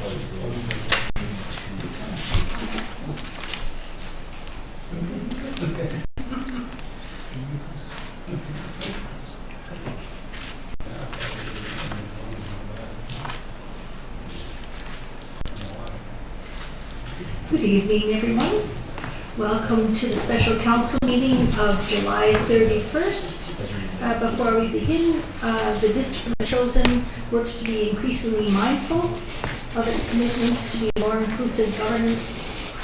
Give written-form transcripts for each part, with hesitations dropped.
Good evening, everyone. Welcome to the special council meeting of July 31st. Before we begin, the District of Metchosin works to be increasingly mindful of its commitments to be a more inclusive government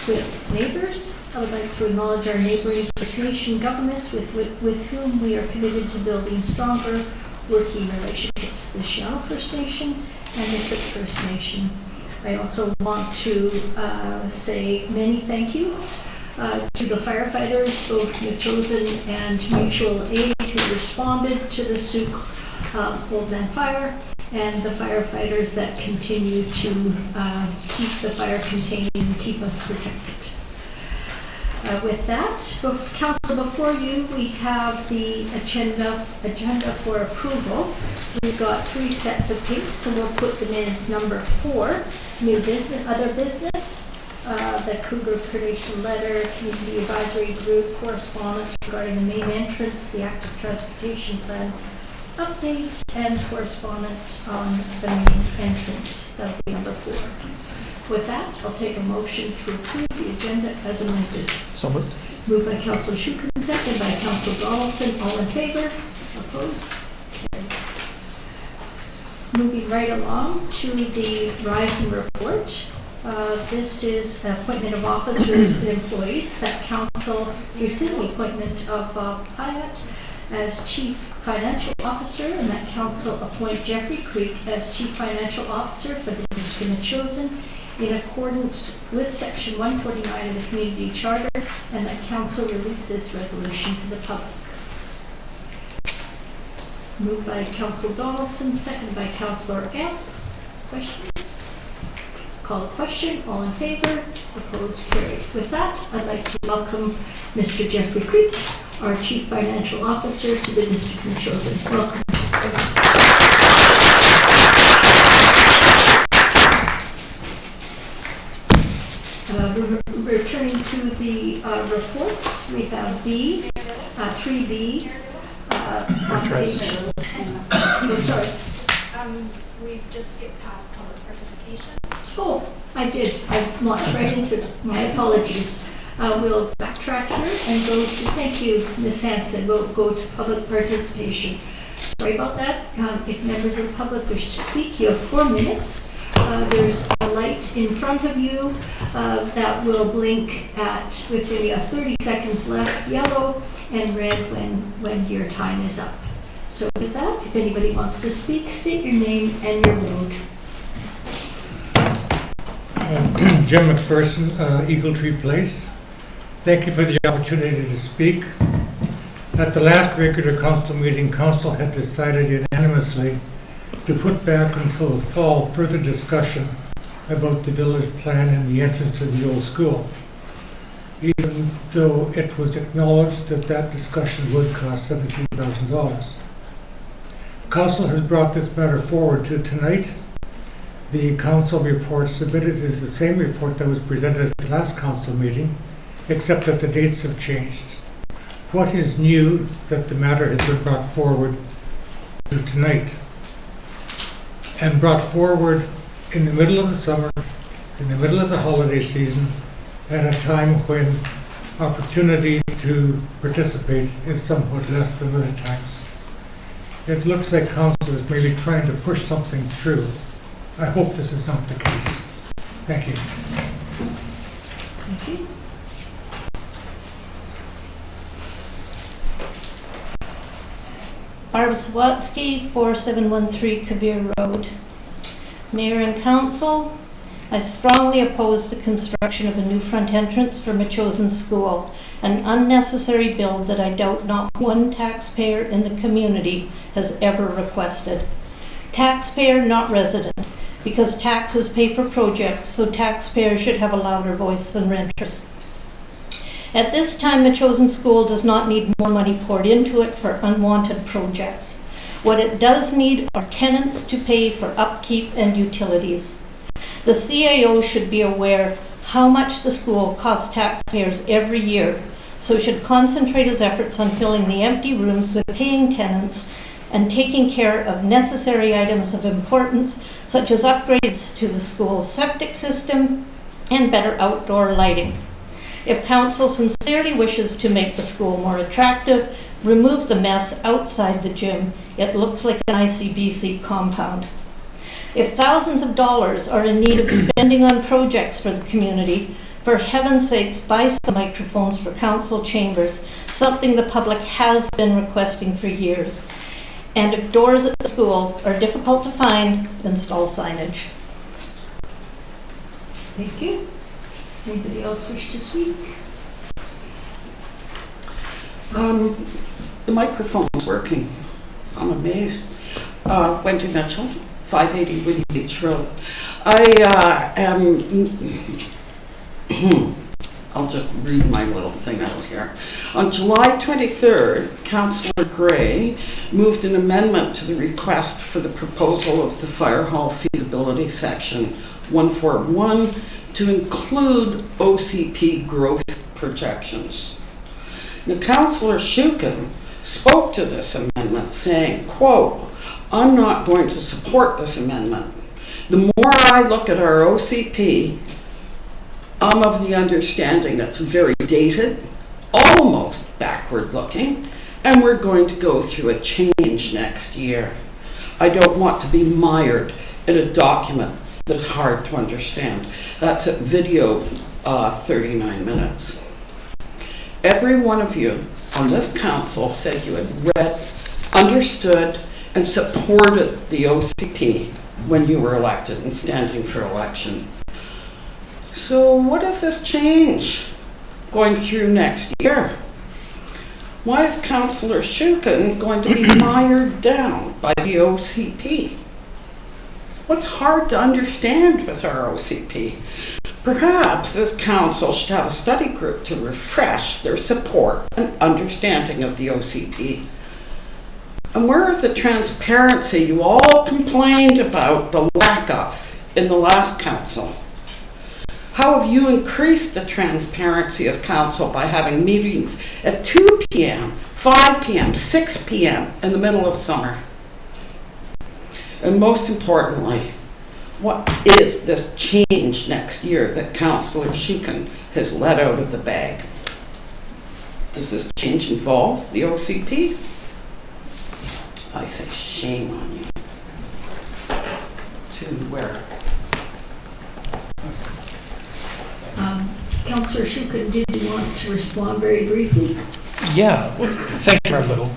with its neighbours. I would like to acknowledge our neighbouring First Nation governments with whom we are committed to building stronger working relationships. The Shell First Nation and the Sick First Nation. I also want to say many thank yous to the firefighters, both Metchosin and Mutual Aid, who responded to the Souk Old Man Fire, and the firefighters that continue to keep the fire contained and keep us protected. With that, Council, before you, we have the agenda for approval. We've got 3 sets of pinks, so we'll put them in as number 4, new business, other business, the Cougar Creation Letter, Community Advisory Group, correspondence regarding the main entrance, the active transportation plan update, and correspondence on the main entrance. That'll be number 4. With that, I'll take a motion to approve the agenda as amended. So moved. Moved by Councillor Schuken, second by Councillor Donaldson. All in favor? Opposed? Carried. Moving right along to the Rising Report. This is appointment of officers and employees. That Council rescinded the appointment of Bob Pyatt as Chief Financial Officer, and that Council appoint Jeffrey Creek as Chief Financial Officer for the District of Metchosin in accordance with Section 149 of the Community Charter, and that Council release this resolution to the public. Moved by Councillor Donaldson, seconded by Councillor Amp. Questions? Call the question. All in favor? Opposed? Carried. With that, I'd like to welcome Mr. Jeffrey Creek, our Chief Financial Officer, to the District of Metchosin. Welcome. Returning to the reports, we have 3B on page. Oh, sorry. We've just skipped past public participation. Oh, I did. I launched right into it. My apologies. We'll backtrack here and go to, thank you, Ms. Hanson. We'll go to public participation. Sorry about that. If members of the public wish to speak, you have 4 minutes. There's a light in front of you that will blink with maybe 30 seconds left, yellow, and red when your time is up. So with that, if anybody wants to speak, state your name and your road. Jim McPherson, Eagle Tree Place. Thank you for the opportunity to speak. At the last regular council meeting, council had decided unanimously to put back until the fall further discussion about the village plan and the entrance to the old school, even though it was acknowledged that that discussion would cost $17,000. Council has brought this matter forward to tonight. The council report submitted is the same report that was presented at the last council meeting, except that the dates have changed. What is new that the matter has been brought forward to tonight? And brought forward in the middle of the summer, in the middle of the holiday season, at a time when opportunity to participate is somewhat less than other times. It looks like council is maybe trying to push something through. I hope this is not the case. Thank you. Thank you. Barb Swatsky, 4713 Kabir Road. Mayor and Council, I strongly oppose the construction of a new front entrance for Metchosin School, an unnecessary bill that I doubt not one taxpayer in the community has ever requested. Taxpayer, not resident, because taxes pay for projects, so taxpayers should have a louder voice than renters. At this time, Metchosin School does not need more money poured into it for unwanted projects. What it does need are tenants to pay for upkeep and utilities. The CAO should be aware how much the school costs taxpayers every year, so should concentrate his efforts on filling the empty rooms with paying tenants and taking care of necessary items of importance, such as upgrades to the school's septic system and better outdoor lighting. If council sincerely wishes to make the school more attractive, remove the mess outside the gym. It looks like an ICBC compound. If thousands of dollars are in need of spending on projects for the community, for heaven's sakes, buy some microphones for council chambers, something the public has been requesting for years. And if doors at the school are difficult to find, install signage. Thank you. Anybody else wish to speak? The microphone's working. I'm amazed. Wendy Mitchell, 580 Winnie Beach Road. I'll just read my little thing out here. On July 23rd, Councillor Gray moved an amendment to the request for the proposal of the Fire Hall feasibility section 141 to include OCP growth projections. Now, Councillor Shukin spoke to this amendment saying, quote, "I'm not going to support this amendment. The more I look at our OCP, I'm of the understanding it's very dated, almost backward looking, and we're going to go through a change next year. I don't want to be mired in a document that's hard to understand." That's at video 39 minutes. Every one of you on this council said you had read, understood, and supported the OCP when you were elected and standing for election. So what does this change going through next year? Why is Councillor Shukin going to be mired down by the OCP? What's hard to understand with our OCP? Perhaps this council should have a study group to refresh their support and understanding of the OCP. And where is the transparency you all complained about the lack of in the last council? How have you increased the transparency of council by having meetings at 2 p.m., 5 p.m., 6 p.m. in the middle of summer? And most importantly, what is this change next year that Councillor Shukin has let out of the bag? Does this change involve the OCP? I say shame on you. To where? Councillor Shukin, did you want to respond very briefly? Yeah, thank you, Mayor Little.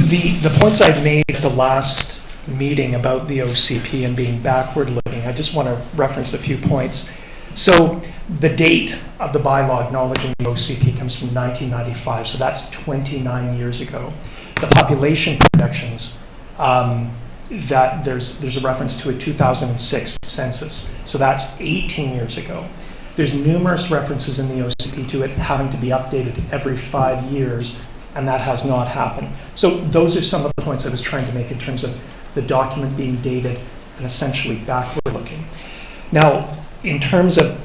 The points I made at the last meeting about the OCP and being backward looking, I just want to reference a few points. So the date of the bylaw acknowledging the OCP comes from 1995, so that's 29 years ago. The population projections, that there's a reference to a 2006 census, so that's 18 years ago. There's numerous references in the OCP to it having to be updated every 5 years, and that has not happened. So those are some of the points I was trying to make in terms of the document being dated and essentially backward looking. Now, in terms of,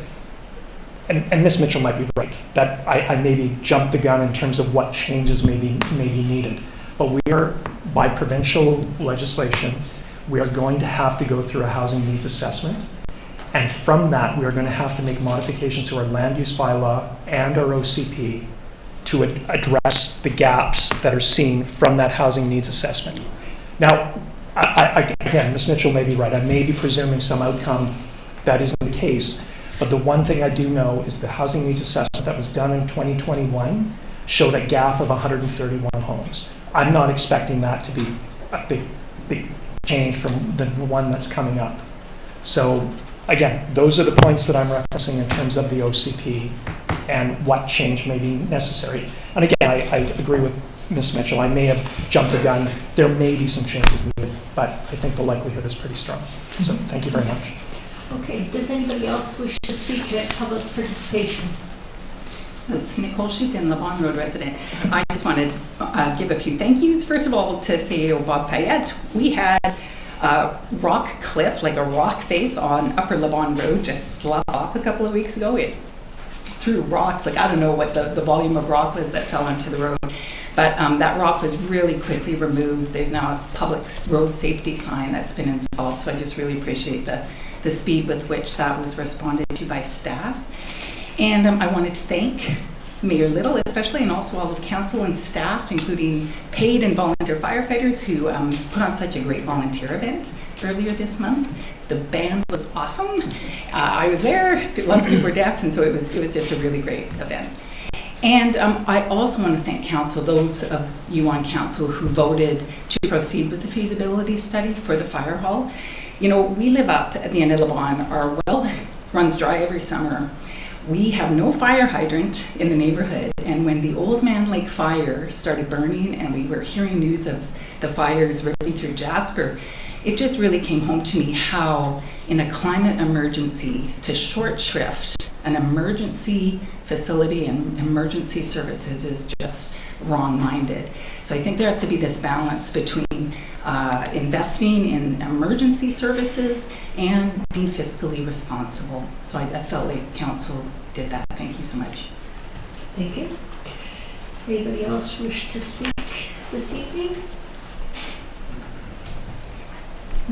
and Ms. Mitchell might be right, that I maybe jumped the gun in terms of what changes may be needed. But we are, by provincial legislation, we are going to have to go through a housing needs assessment. And from that, we are going to have to make modifications to our land use bylaw and our OCP to address the gaps that are seen from that housing needs assessment. Now, again, Ms. Mitchell may be right. I may be presuming some outcome that isn't the case. But the one thing I do know is the housing needs assessment that was done in 2021 showed a gap of 131 homes. I'm not expecting that to be a big change from the one that's coming up. So again, those are the points that I'm referencing in terms of the OCP and what change may be necessary. And again, I agree with Ms. Mitchell. I may have jumped the gun. There may be some changes needed, but I think the likelihood is pretty strong. So thank you very much. Okay, does anybody else wish to speak at public participation? This is Nicole Shukin, the Long Road resident. I just want to give a few thank yous. First of all, to CAO Bob Payette. We had rock cliff, like a rock face on Upper LeBon Road, just sloughed off a couple of weeks ago. It threw rocks, like I don't know what the volume of rock was that fell onto the road. But that rock was really quickly removed. There's now a public road safety sign that's been installed. So I just really appreciate the speed with which that was responded to by staff. And I wanted to thank Mayor Little especially, and also all of council and staff, including paid and volunteer firefighters who put on such a great volunteer event earlier this month. The band was awesome. I was there, lots of people were dancing, so it was just a really great event. And I also want to thank council, those of you on council who voted to proceed with the feasibility study for the fire hall. You know, we live up at the end of LeBon. Our well runs dry every summer. We have no fire hydrant in the neighborhood, and when the Old Man Lake fire started burning and we were hearing news of the fires ripping through Jasper, it just really came home to me how in a climate emergency to short shrift an emergency facility and emergency services is just wrong-minded. So I think there has to be this balance between investing in emergency services and being fiscally responsible. So I felt like council did that. Thank you so much. Thank you. Anybody else wish to speak this evening?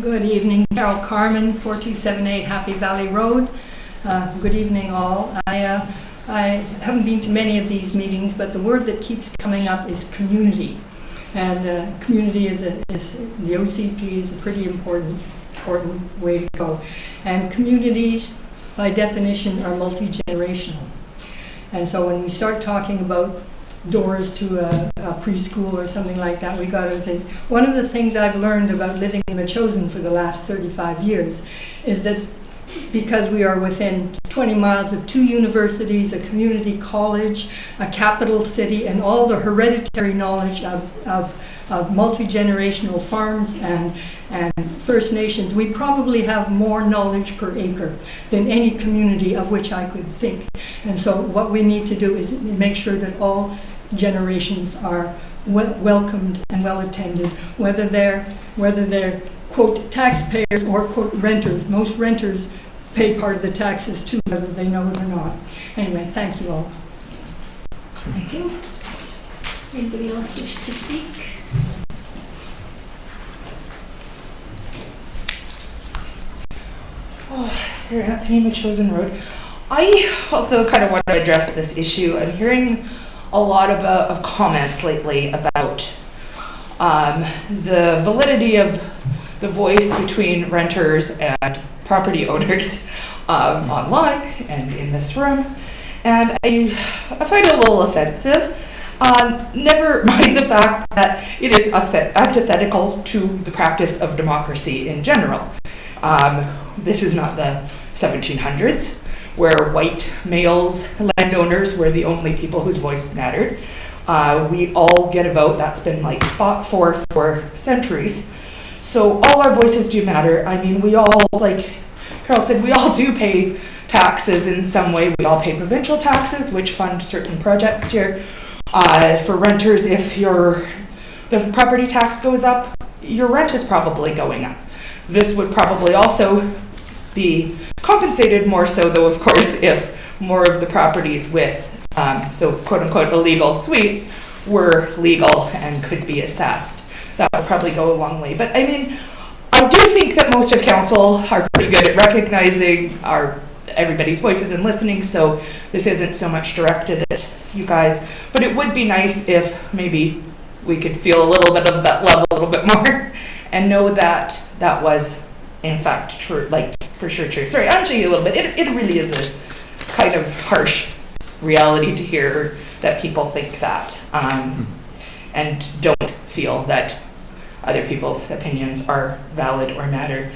Good evening, Carol Carmen, 4278 Happy Valley Road. Good evening all. I haven't been to many of these meetings, but the word that keeps coming up is community. And community is the OCP is a pretty important way to go. And communities, by definition, are multi-generational. And so when we start talking about doors to a preschool or something like that, we got to think. One of the things I've learned about living in Metchosin for the last 35 years is that because we are within 20 miles of 2 universities, a community college, a capital city, and all the hereditary knowledge of multi-generational farms and First Nations, we probably have more knowledge per acre than any community of which I could think. And so what we need to do is make sure that all generations are welcomed and well attended, whether they're quote taxpayers or quote renters. Most renters pay part of the taxes too, whether they know it or not. Anyway, thank you all. Thank you. Anybody else wish to speak? Sarah Anthony, Metchosin Road. I also kind of want to address this issue. I'm hearing a lot of comments lately about the validity of the voice between renters and property owners online and in this room. And I find it a little offensive. Never mind the fact that it is antithetical to the practice of democracy in general. This is not the 1700s, where white males, landowners, were the only people whose voice mattered. We all get a vote. That's been fought for centuries. So all our voices do matter. I mean, we all, like Carol said, we all do pay taxes in some way. We all pay provincial taxes, which fund certain projects here. For renters, if the property tax goes up, your rent is probably going up. This would probably also be compensated more so, though, of course, if more of the properties with, so quote-unquote illegal suites were legal and could be assessed. That would probably go a long way. But I mean, I do think that most of council are pretty good at recognizing everybody's voices and listening, so this isn't so much directed at you guys. But it would be nice if maybe we could feel a little bit of that love a little bit more and know that that was in fact true, for sure true. Sorry, I'm telling you a little bit. It really is a kind of harsh reality to hear that people think that and don't feel that other people's opinions are valid or matter.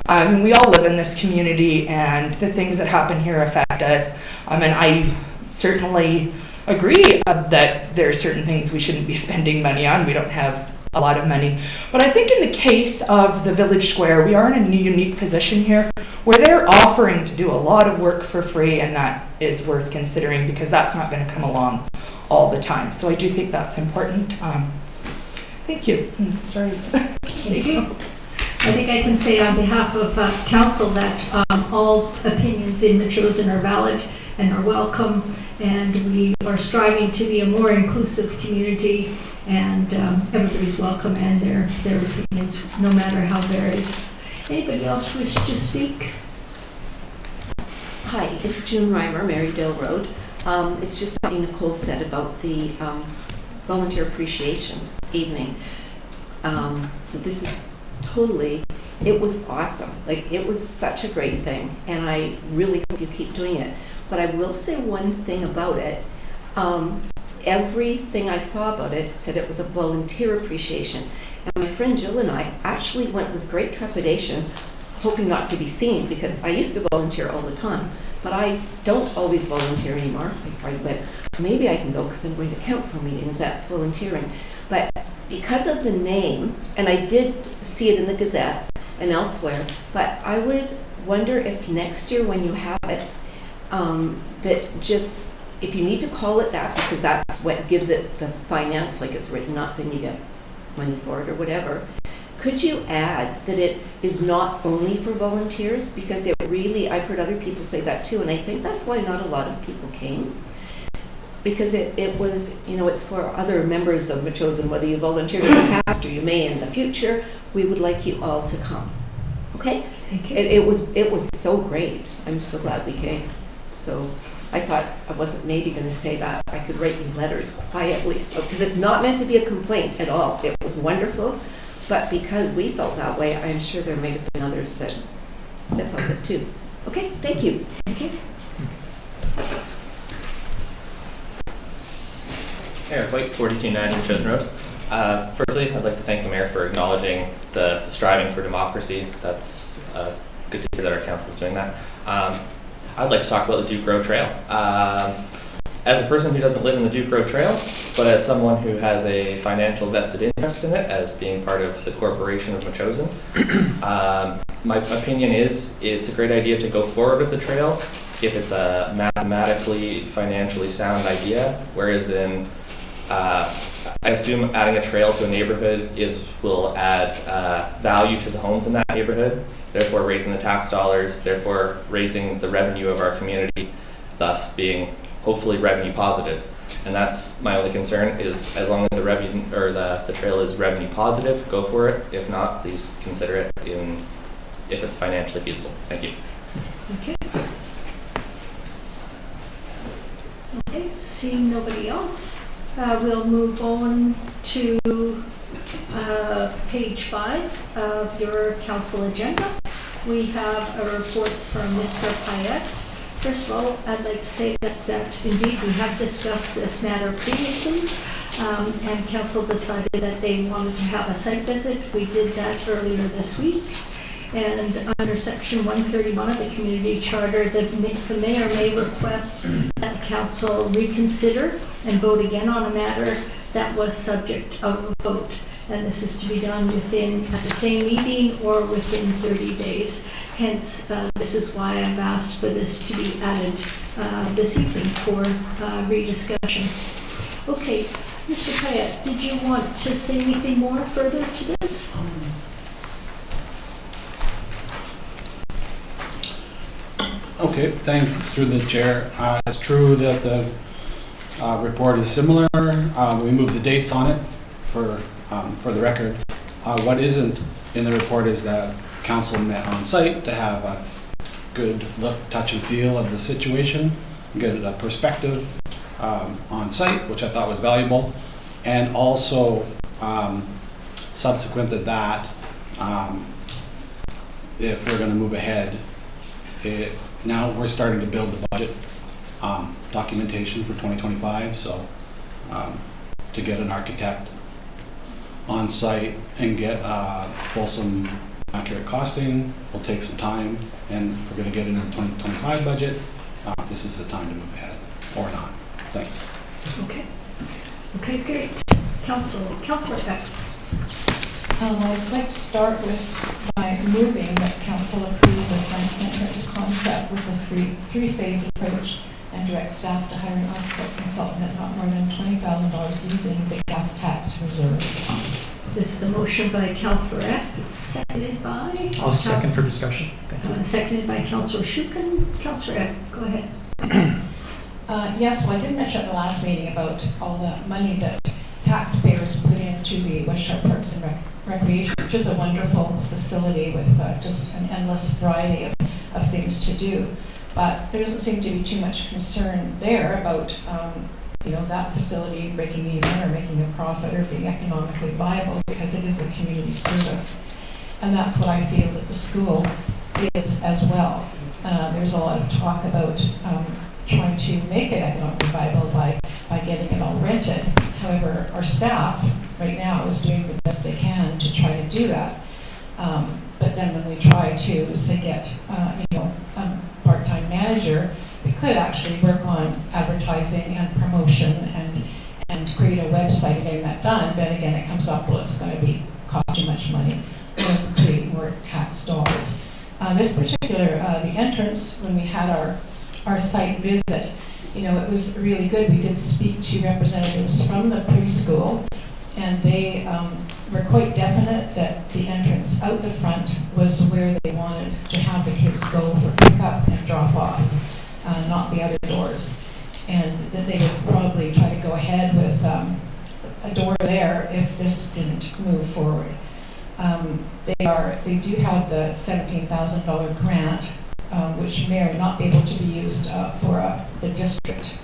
We all live in this community, and the things that happen here affect us. And I certainly agree that there are certain things we shouldn't be spending money on. We don't have a lot of money. But I think in the case of the Village Square, we are in a unique position here where they're offering to do a lot of work for free, and that is worth considering because that's not going to come along all the time. So I do think that's important. Thank you. Sorry. Thank you. I think I can say on behalf of council that all opinions in Metchosin are valid and are welcome, and we are striving to be a more inclusive community, and everybody's welcome and their opinions, no matter how varied. Anybody else wish to speak? Hi, it's June Reimer, Marydale Road. It's just something Nicole said about the volunteer appreciation evening. So this is totally, it was awesome. Like, it was such a great thing, and I really hope you keep doing it. But I will say one thing about it. Everything I saw about it said it was a volunteer appreciation. And my friend Jill and I actually went with great trepidation, hoping not to be seen, because I used to volunteer all the time, but I don't always volunteer anymore. I went, maybe I can go because I'm going to council meetings, that's volunteering. But because of the name, and I did see it in the Gazette and elsewhere, but I would wonder if next year when you have it, that just, if you need to call it that, because that's what gives it the finance, like it's written up and you get money for it or whatever, could you add that it is not only for volunteers? Because it really, I've heard other people say that too, and I think that's why not a lot of people came. Because it was, you know, it's for other members of Metchosin, whether you volunteered in the past or you may in the future, we would like you all to come. Okay? Thank you. It was so great. I'm so glad we came. So I thought I wasn't maybe going to say that. I could write you letters quietly, so because it's not meant to be a complaint at all. It was wonderful, but because we felt that way, I'm sure there may have been others that felt it too. Okay, thank you. Thank you. Eric White, 4290 Chosen Road. Firstly, I'd like to thank the Mayor for acknowledging the striving for democracy. That's good to hear that our council is doing that. I'd like to talk about the Duke Road Trail. As a person who doesn't live in the Duke Road Trail, but as someone who has a financial vested interest in it as being part of the corporation of Metchosin, my opinion is it's a great idea to go forward with the trail if it's a mathematically, financially sound idea, whereas in I assume adding a trail to a neighborhood will add value to the homes in that neighborhood, therefore raising the tax dollars, therefore raising the revenue of our community, thus being hopefully revenue positive. And that's my only concern, is as long as the revenue or the trail is revenue positive, go for it. If not, please consider it if it's financially feasible. Thank you. Okay. Okay, seeing nobody else, we'll move on to page 5 of your council agenda. We have a report from Mr. Payette. First of all, I'd like to say that indeed we have discussed this matter previously, and council decided that they wanted to have a site visit. We did that earlier this week. And under section 131 of the community charter, the mayor may request that the council reconsider and vote again on a matter that was subject of a vote. And this is to be done at the same meeting or within 30 days. Hence, this is why I've asked for this to be added this evening for rediscussion. Okay, Mr. Payette, did you want to say anything more further to this? Okay, thanks through the chair. It's true that the report is similar. We moved the dates on it for the record. What isn't in the report is that council met on site to have a good look, touch and feel of the situation, get a perspective on site, which I thought was valuable. And also, subsequent to that, if we're going to move ahead, now we're starting to build the budget documentation for 2025, so to get an architect on site and get fulsome, accurate costing will take some time, and if we're going to get into the 2025 budget, this is the time to move ahead, or not. Thanks. Okay. Okay, great. Councillor Peck. I'd like to start with by moving that council approve the front entrance concept with the three-phase approach and direct staff to hire an architect consultant at not more than $20,000 using the gas tax reserve. This is a motion by Councillor Eck. It's seconded by? I'll second for discussion. Thank you. Seconded by Councillor Shuken. Councillor Eck, go ahead. Yes, well, I did mention at the last meeting about all the money that taxpayers put into the West Shore Parks and Recreation, which is a wonderful facility with just an endless variety of things to do. But there doesn't seem to be too much concern there about that facility breaking even or making a profit or being economically viable, because it is a community service. And that's what I feel that the school is as well. There's a lot of talk about trying to make it economically viable by getting it all rented. However, our staff right now is doing the best they can to try to do that. But then when we try to, say, get a part-time manager that could actually work on advertising and promotion and create a website and getting that done, then again it comes up, well, it's going to be cost too much money or create more tax dollars. This particular, the entrance, when we had our site visit, it was really good. We did speak to representatives from the preschool, and they were quite definite that the entrance out the front was where they wanted to have the kids go for pickup and drop off, not the other doors. And that they would probably try to go ahead with a door there if this didn't move forward. They do have the $17,000 grant, which may or not be able to be used for the district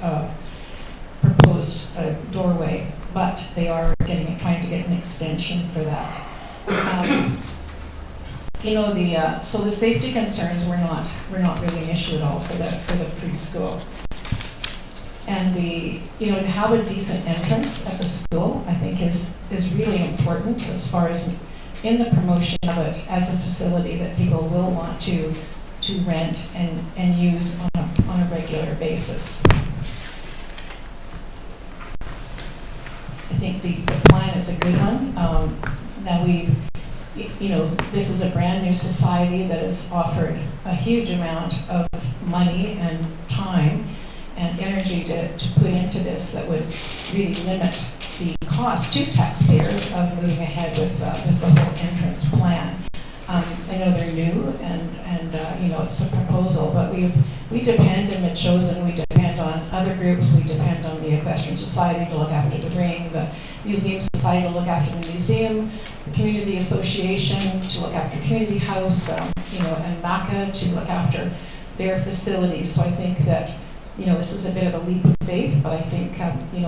proposed doorway, but they are trying to get an extension for that. So the safety concerns were not really an issue at all for the preschool. And to have a decent entrance at the school, I think is really important as far as in the promotion of it as a facility that people will want to rent and use on a regular basis. I think the plan is a good one. Now this is a brand new society that has offered a huge amount of money and time and energy to put into this that would really limit the cost to taxpayers of moving ahead with the whole entrance plan. I know they're new and it's a proposal, but we depend in Metchosin, we depend on other groups, we depend on the Equestrian Society to look after the ring, the Museum Society to look after the museum, the Community Association to look after Community House, and MACA to look after their facilities. So I think that this is a bit of a leap of faith, but I think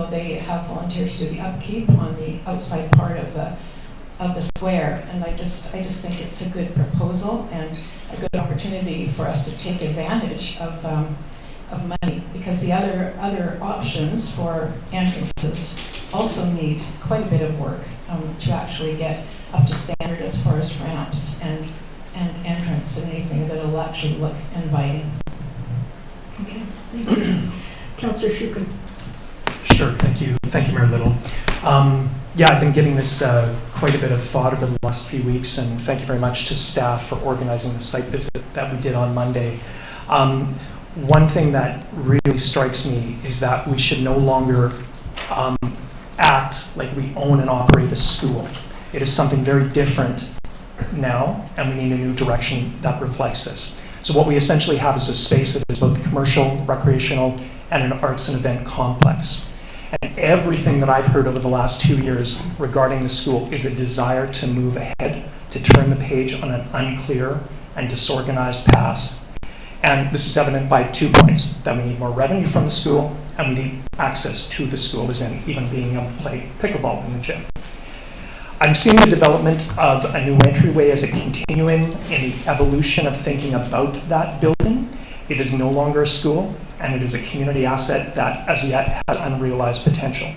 they have volunteers to do the upkeep on the outside part of the square, and I just think it's a good proposal and a good opportunity for us to take advantage of money, because the other options for entrances also need quite a bit of work to actually get up to standard as far as ramps and entrance and anything that will actually look inviting. Okay, thank you. Councillor Shuken. Sure, thank you, Mayor Little. I've been giving this quite a bit of thought over the last few weeks, and thank you very much to staff for organizing the site visit that we did on Monday. One thing that really strikes me is that we should no longer act like we own and operate a school. It is something very different now, and we need a new direction that reflects this. So what we essentially have is a space that is both commercial, recreational, and an arts and event complex. And everything that I've heard over the last 2 years regarding the school is a desire to move ahead, to turn the page on an unclear and disorganized past. And this is evident by 2 points: that we need more revenue from the school, and we need access to the school, as in even being able to play pickleball in the gym. I'm seeing the development of a new entryway as a continuum in the evolution of thinking about that building. It is no longer a school, and it is a community asset that as yet has unrealized potential.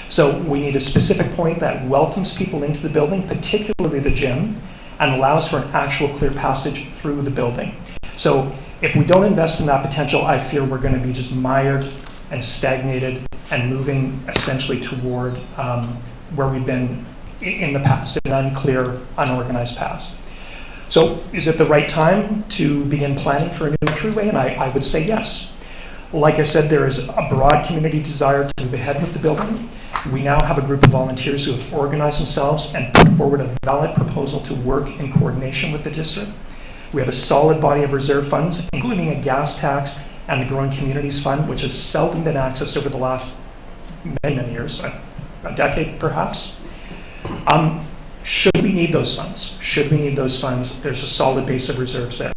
So we need a specific point that welcomes people into the building, particularly the gym, and allows for an actual clear passage through the building. So if we don't invest in that potential, I fear we're going to be just mired and stagnated and moving essentially toward where we've been in the past, an unclear, unorganized past. So is it the right time to begin planning for a new entryway? And I would say yes. Like I said, there is a broad community desire to move ahead with the building. We now have a group of volunteers who have organized themselves and put forward a valid proposal to work in coordination with the district. We have a solid body of reserve funds, including a gas tax and the Growing Communities Fund, which has seldom been accessed over the last many years, a decade perhaps. Should we need those funds? There's a solid base of reserves there.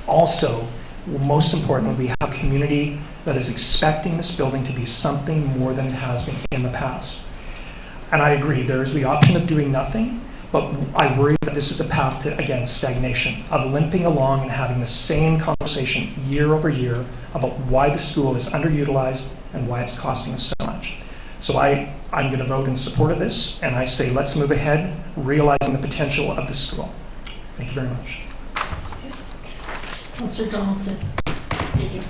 Also, most importantly, we have a community that is expecting this building to be something more than it has been in the past. And I agree, there is the option of doing nothing, but I worry that this is a path to, again, stagnation, of limping along and having the same conversation year over year about why the school is underutilized and why it's costing us so much. So I'm going to vote in support of this, and I say let's move ahead, realizing the potential of the school. Thank you very much. Councillor Donaldson. Thank you.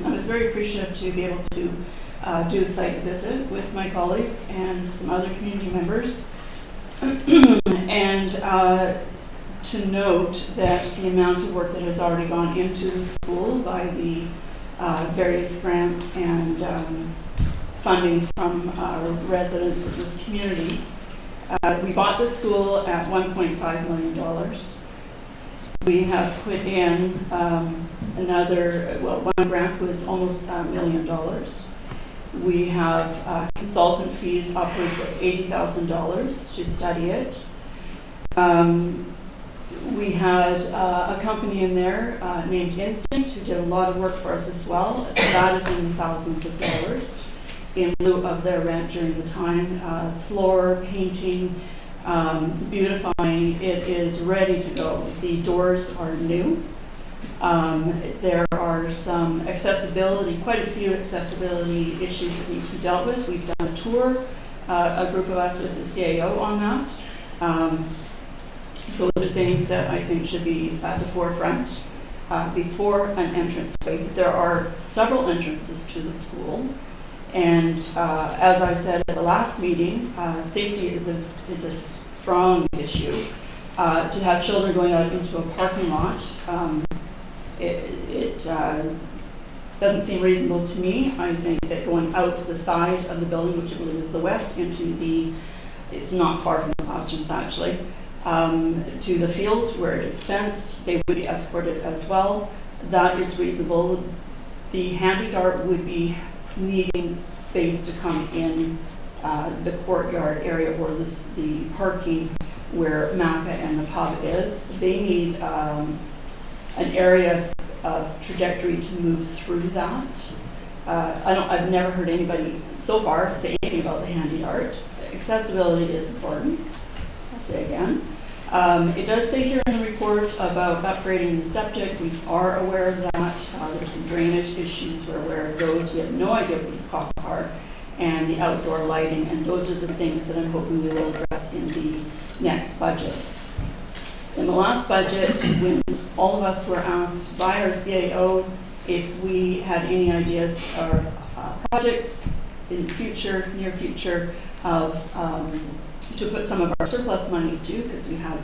I was very appreciative to be able to do the site visit with my colleagues and some other community members, and to note that the amount of work that has already gone into the school by the various grants and funding from residents of this community. We bought the school at $1.5 million. We have put in one grant was almost $1 million. We have consultant fees upwards of $80,000 to study it. We had a company in there named Instinct who did a lot of work for us as well. That is in thousands of dollars in lieu of their rent during the time. Floor, painting, beautifying, it is ready to go. The doors are new. There are some accessibility, quite a few accessibility issues that need to be dealt with. We've done a tour, a group of us with the CAO on that. Those are things that I think should be at the forefront before an entranceway. There are several entrances to the school, and as I said at the last meeting, safety is a strong issue. To have children going out into a parking lot, it doesn't seem reasonable to me. I think that going out to the side of the building, which I believe is the west, it's not far from the classrooms actually, to the field where it is fenced, they would be escorted as well. That is reasonable. The Handy Dart would be needing space to come in the courtyard area or the parking where MACA and the pub is. They need an area of trajectory to move through that. I've never heard anybody so far say anything about the Handy Dart. Accessibility is important. I'll say again. It does say here in the report about upgrading the septic. We are aware of that. There's some drainage issues. We're aware of those. We have no idea what these costs are. And the outdoor lighting. And those are the things that I'm hoping we will address in the next budget. In the last budget, when all of us were asked by our CAO if we had any ideas or projects in the future, near future, of to put some of our surplus monies to, because we had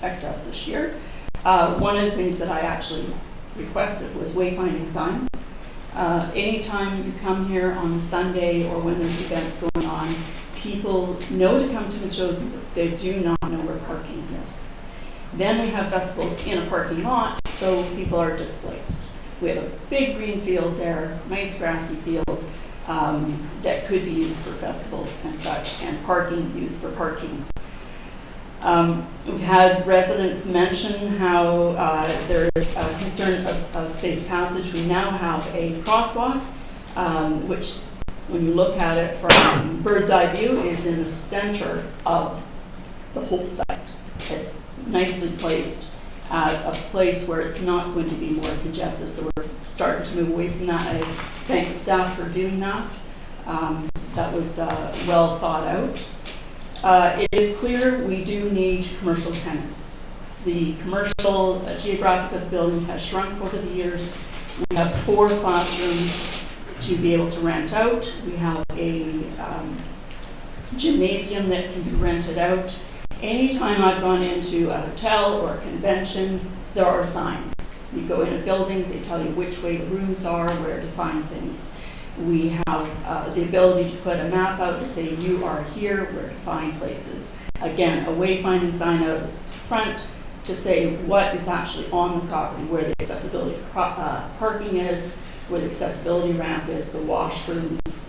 excess this year. One of the things that I actually requested was wayfinding signs. Anytime you come here on a Sunday or when there's events going on, people know to come to Metchosin, but they do not know where parking is. Then we have festivals in a parking lot, so people are displaced. We have a big green field there, nice grassy field, that could be used for festivals and such, and parking used for parking. We've had residents mention how there is a concern of safe passage. We now have a crosswalk, which, when you look at it from bird's eye view, is in the center of the whole site. It's nicely placed at a place where it's not going to be more congested, so we're starting to move away from that. I thank the staff for doing that. That was well thought out. It is clear we do need commercial tenants. The commercial geographic of the building has shrunk over the years. We have 4 classrooms to be able to rent out. We have a gymnasium that can be rented out. Anytime I've gone into a hotel or a convention, there are signs. You go in a building, they tell you which way the rooms are, where to find things. We have the ability to put a map out to say you are here, where to find places. Again, a wayfinding sign out the front to say what is actually on the property, where the accessibility parking is, where the accessibility ramp is, the washrooms,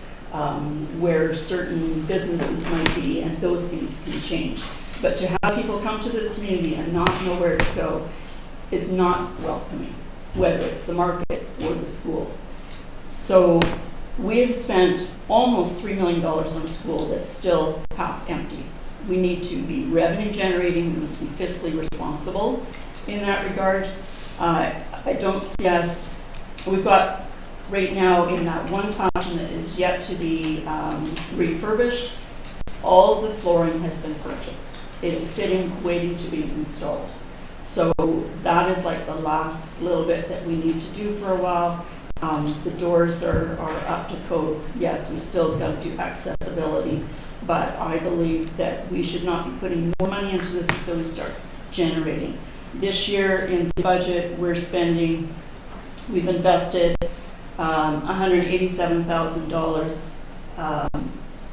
where certain businesses might be, and those things can change. But to have people come to this community and not know where to go is not welcoming, whether it's the market or the school. So we have spent almost $3 million on a school that's still half empty. We need to be revenue generating, we need to be fiscally responsible in that regard. I don't see us, we've got right now in that one classroom that is yet to be refurbished, all the flooring has been purchased. It is sitting, waiting to be installed. So that is like the last little bit that we need to do for a while. The doors are up to code. Yes, we still got to do accessibility, but I believe that we should not be putting more money into this until we start generating. This year in the budget, we've invested $187,000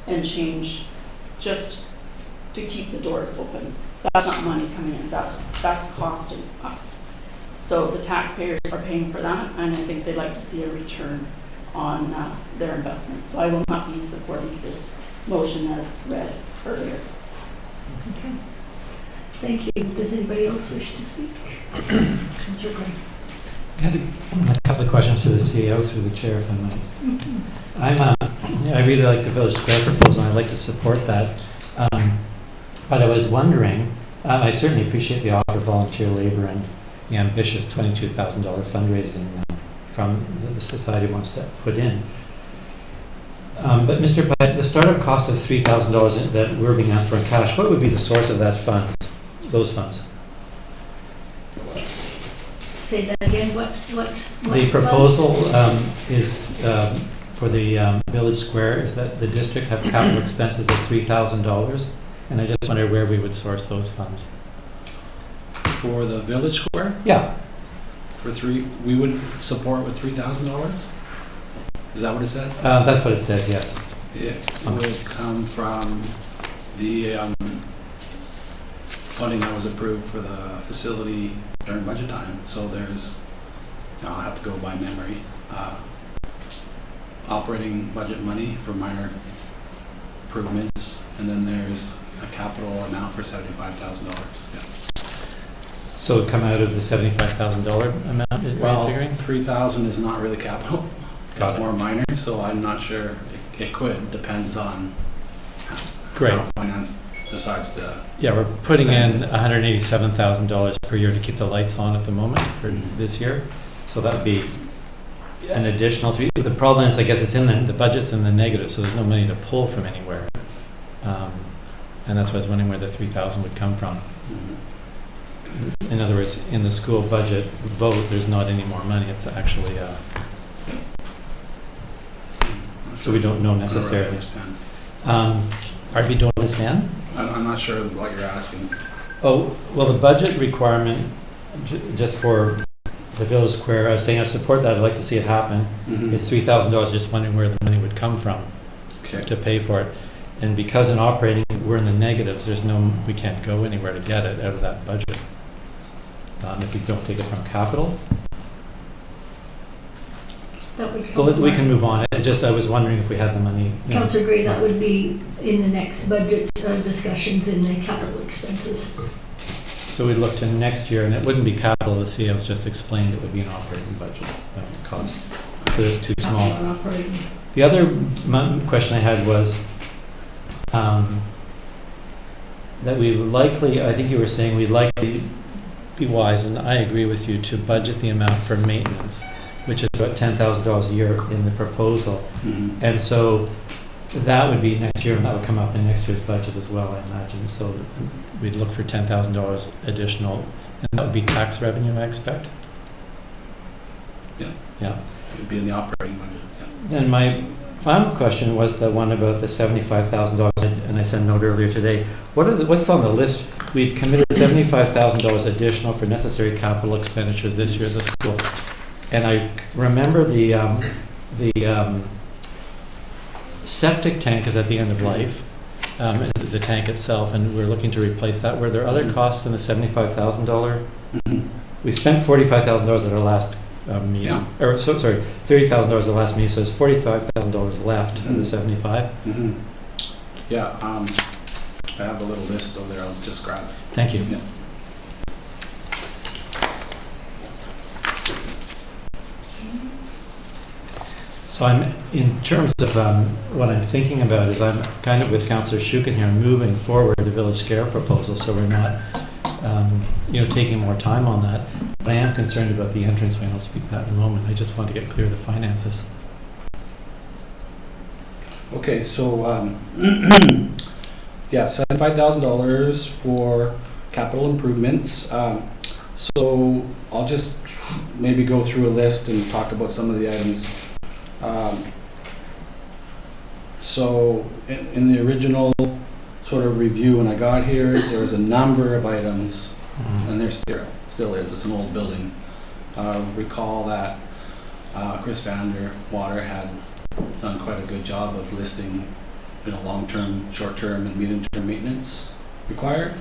and change just to keep the doors open. That's not money coming in, that's costing us. So the taxpayers are paying for that, and I think they'd like to see a return on their investment. So I will not be supporting this motion as read earlier. Okay. Thank you. Does anybody else wish to speak? Councillor Gray. I had a couple of questions to the CEO through the chair, if I might. I really like the Village Square proposal, and I'd like to support that. But I was wondering, I certainly appreciate the offer of volunteer labor and the ambitious $22,000 fundraising from the society wants to put in. But Mr. Pyatt, the startup cost of $3,000 that we're being asked for in cash, what would be the source of that funds, those funds? Say that again, what The proposal is for the Village Square is that the district have capital expenses of $3,000, and I just wonder where we would source those funds. For the Village Square? Yeah. We would support with $3,000? Is that what it says? That's what it says, yes. It would come from the funding that was approved for the facility during budget time. So there's, I'll have to go by memory, operating budget money for minor improvements, and then there's a capital amount for $75,000. Yeah. So it would come out of the $75,000 amount, Well, figuring? 3,000 is not really capital. Got It's it. more minor, so I'm not sure. It could, depends on Great. how finance decides to. Yeah, we're putting in $187,000 per year to keep the lights on at the moment for this year. So that would be an additional three. The problem is, I guess it's in the budget's in the negative, so there's no money to pull from anywhere. And that's why I was wondering where the 3,000 would come from. In other words, in the school budget vote, there's not any more money. It's actually, so we don't know necessarily. Pardon me, don't understand? I'm not sure what you're asking. Oh, well, the budget requirement, just for the Village Square, I was saying I support that, I'd like to see it happen. It's $3,000, just wondering where the money would come from to pay for it. And because in operating, we're in the negatives, we can't go anywhere to get it out of that budget. If we don't take it from capital. That would Well, come we can move on. I was wondering if we had the money. Councillor Gray, that would be in the next budget discussions in the capital expenses. So we'd look to next year, and it wouldn't be capital, the CEO just explained it would be an operating budget cost, because it's too small. Operating. The other question I had was that we would likely, I think you were saying we'd likely be wise, and I agree with you, to budget the amount for maintenance, which is about $10,000 a year in the proposal. And so that would be next year, and that would come up in next year's budget as well, I imagine. So we'd look for $10,000 additional, and that would be tax revenue, I expect? Yeah. Yeah. It would be in the operating budget. Yeah. Then my final question was the one about the $75,000, and I sent a note earlier today. What's on the list? We'd committed $75,000 additional for necessary capital expenditures this year at the school. And I remember the septic tank is at the end of life, the tank itself, and we're looking to replace that. Were there other costs in the $75,000? We spent $45,000 at our last meeting. Yeah. Or, sorry, $30,000 at the last meeting, so there's $45,000 left of the 75. Yeah, I have a little list over there. I'll just grab it. Thank you. Yeah. So I'm, in terms of what I'm thinking about is I'm kind of with Councillor Shukin here, moving forward the village scale proposal, so we're not, taking more time on that. But I am concerned about the entrance, and I'll speak to that in a moment. I just want to get clear of the finances. Okay, so, yeah, $75,000 for capital improvements. So I'll just maybe go through a list and talk about some of the items. So in the original sort of review when I got here, there was a number of items, and there still is. It's an old building. Recall that Chris Vander Water had done quite a good job of listing, long-term, short-term, and medium-term maintenance required.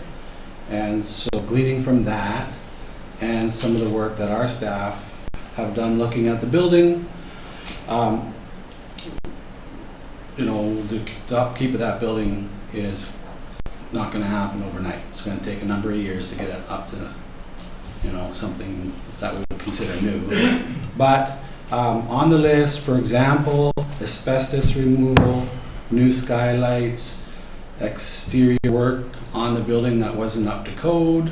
And so gleaning from that and some of the work that our staff have done looking at the building, the upkeep of that building is not going to happen overnight. It's going to take a number of years to get it up to, something that we would consider new. But on the list, for example, asbestos removal, new skylights, exterior work on the building that wasn't up to code,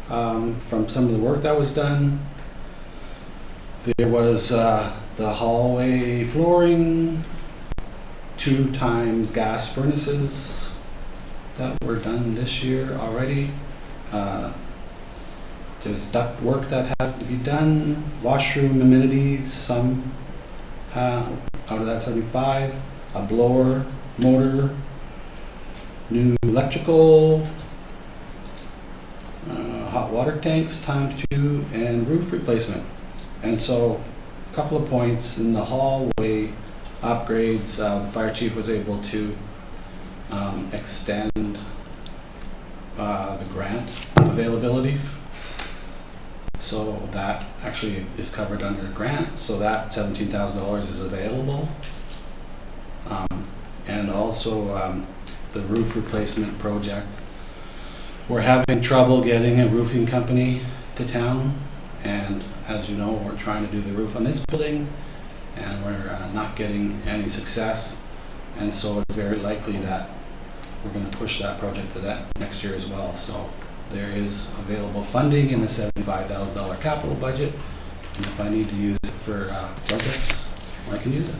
from some of the work that was done. There was the hallway flooring, 2 times gas furnaces that were done this year already. There's duct work that has to be done, washroom amenities, some out of that 75, a blower, motor, new electrical, hot water tanks ×2, and roof replacement. And so a couple of points in the hallway upgrades, the fire chief was able to extend the grant availability. So that actually is covered under a grant, so that $17,000 is available. And also the roof replacement project. We're having trouble getting a roofing company to town, and as you know, we're trying to do the roof on this building, and we're not getting any success, and so it's very likely that we're going to push that project to that next year as well. So there is available funding in the $75,000 capital budget, and if I need to use it for projects, I can use it.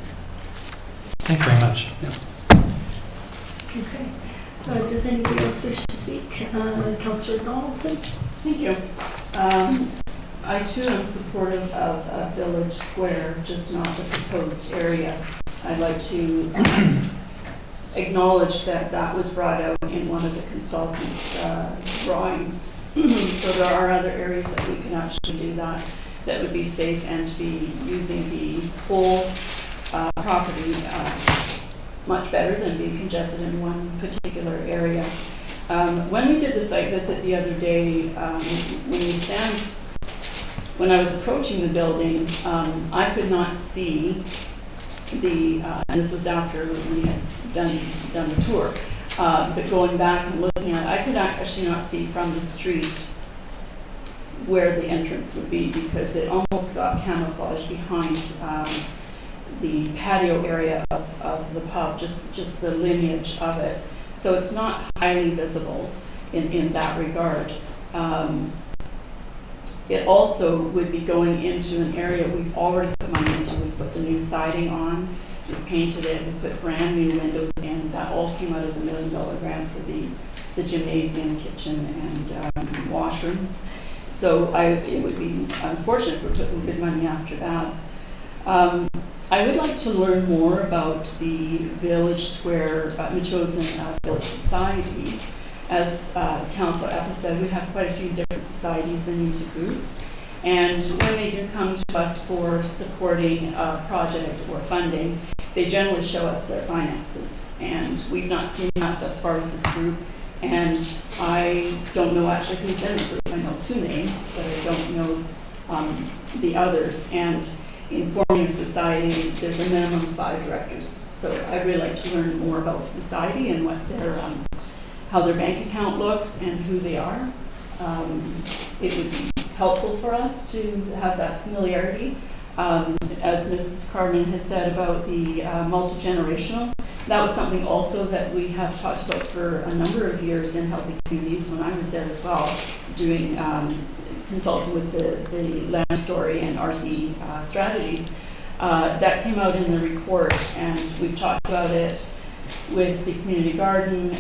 Thank you very much. Yeah. Okay. Does anybody else wish to speak? Councillor Donaldson? Thank you. I too am supportive of Village Square, just not the proposed area. I'd like to acknowledge that that was brought out in one of the consultants' drawings. So there are other areas that we can actually do that would be safe and to be using the whole property much better than being congested in one particular area. When we did the site visit the other day, when I was approaching the building, I could not see and this was after we had done the tour, but going back and looking at it, I could actually not see from the street where the entrance would be, because it almost got camouflaged behind the patio area of the pub, just the lineage of it. So it's not highly visible in that regard. It also would be going into an area we've already put money into. We've put the new siding on, we've painted it, we've put brand new windows in. That all came out of the $1 million grant for the gymnasium, kitchen, and washrooms. So it would be unfortunate if we're putting good money after that. I would like to learn more about the Village Square Metchosin Village Society. As Councillor Eppa said, we have quite a few different societies and user groups, and when they do come to us for supporting a project or funding, they generally show us their finances. And we've not seen that thus far with this group. And I don't know actually who's in the group. I know 2 names, but I don't know the others. And in forming a society, there's a minimum of 5 directors. So I'd really like to learn more about society and what their, how their bank account looks and who they are. It would be helpful for us to have that familiarity. As Mrs. Carmen had said about the multi-generational, that was something also that we have talked about for a number of years in Healthy Communities when I was there as well, doing consulting with the Land Story and RC strategies. That came out in the report, and we've talked about it with the community garden,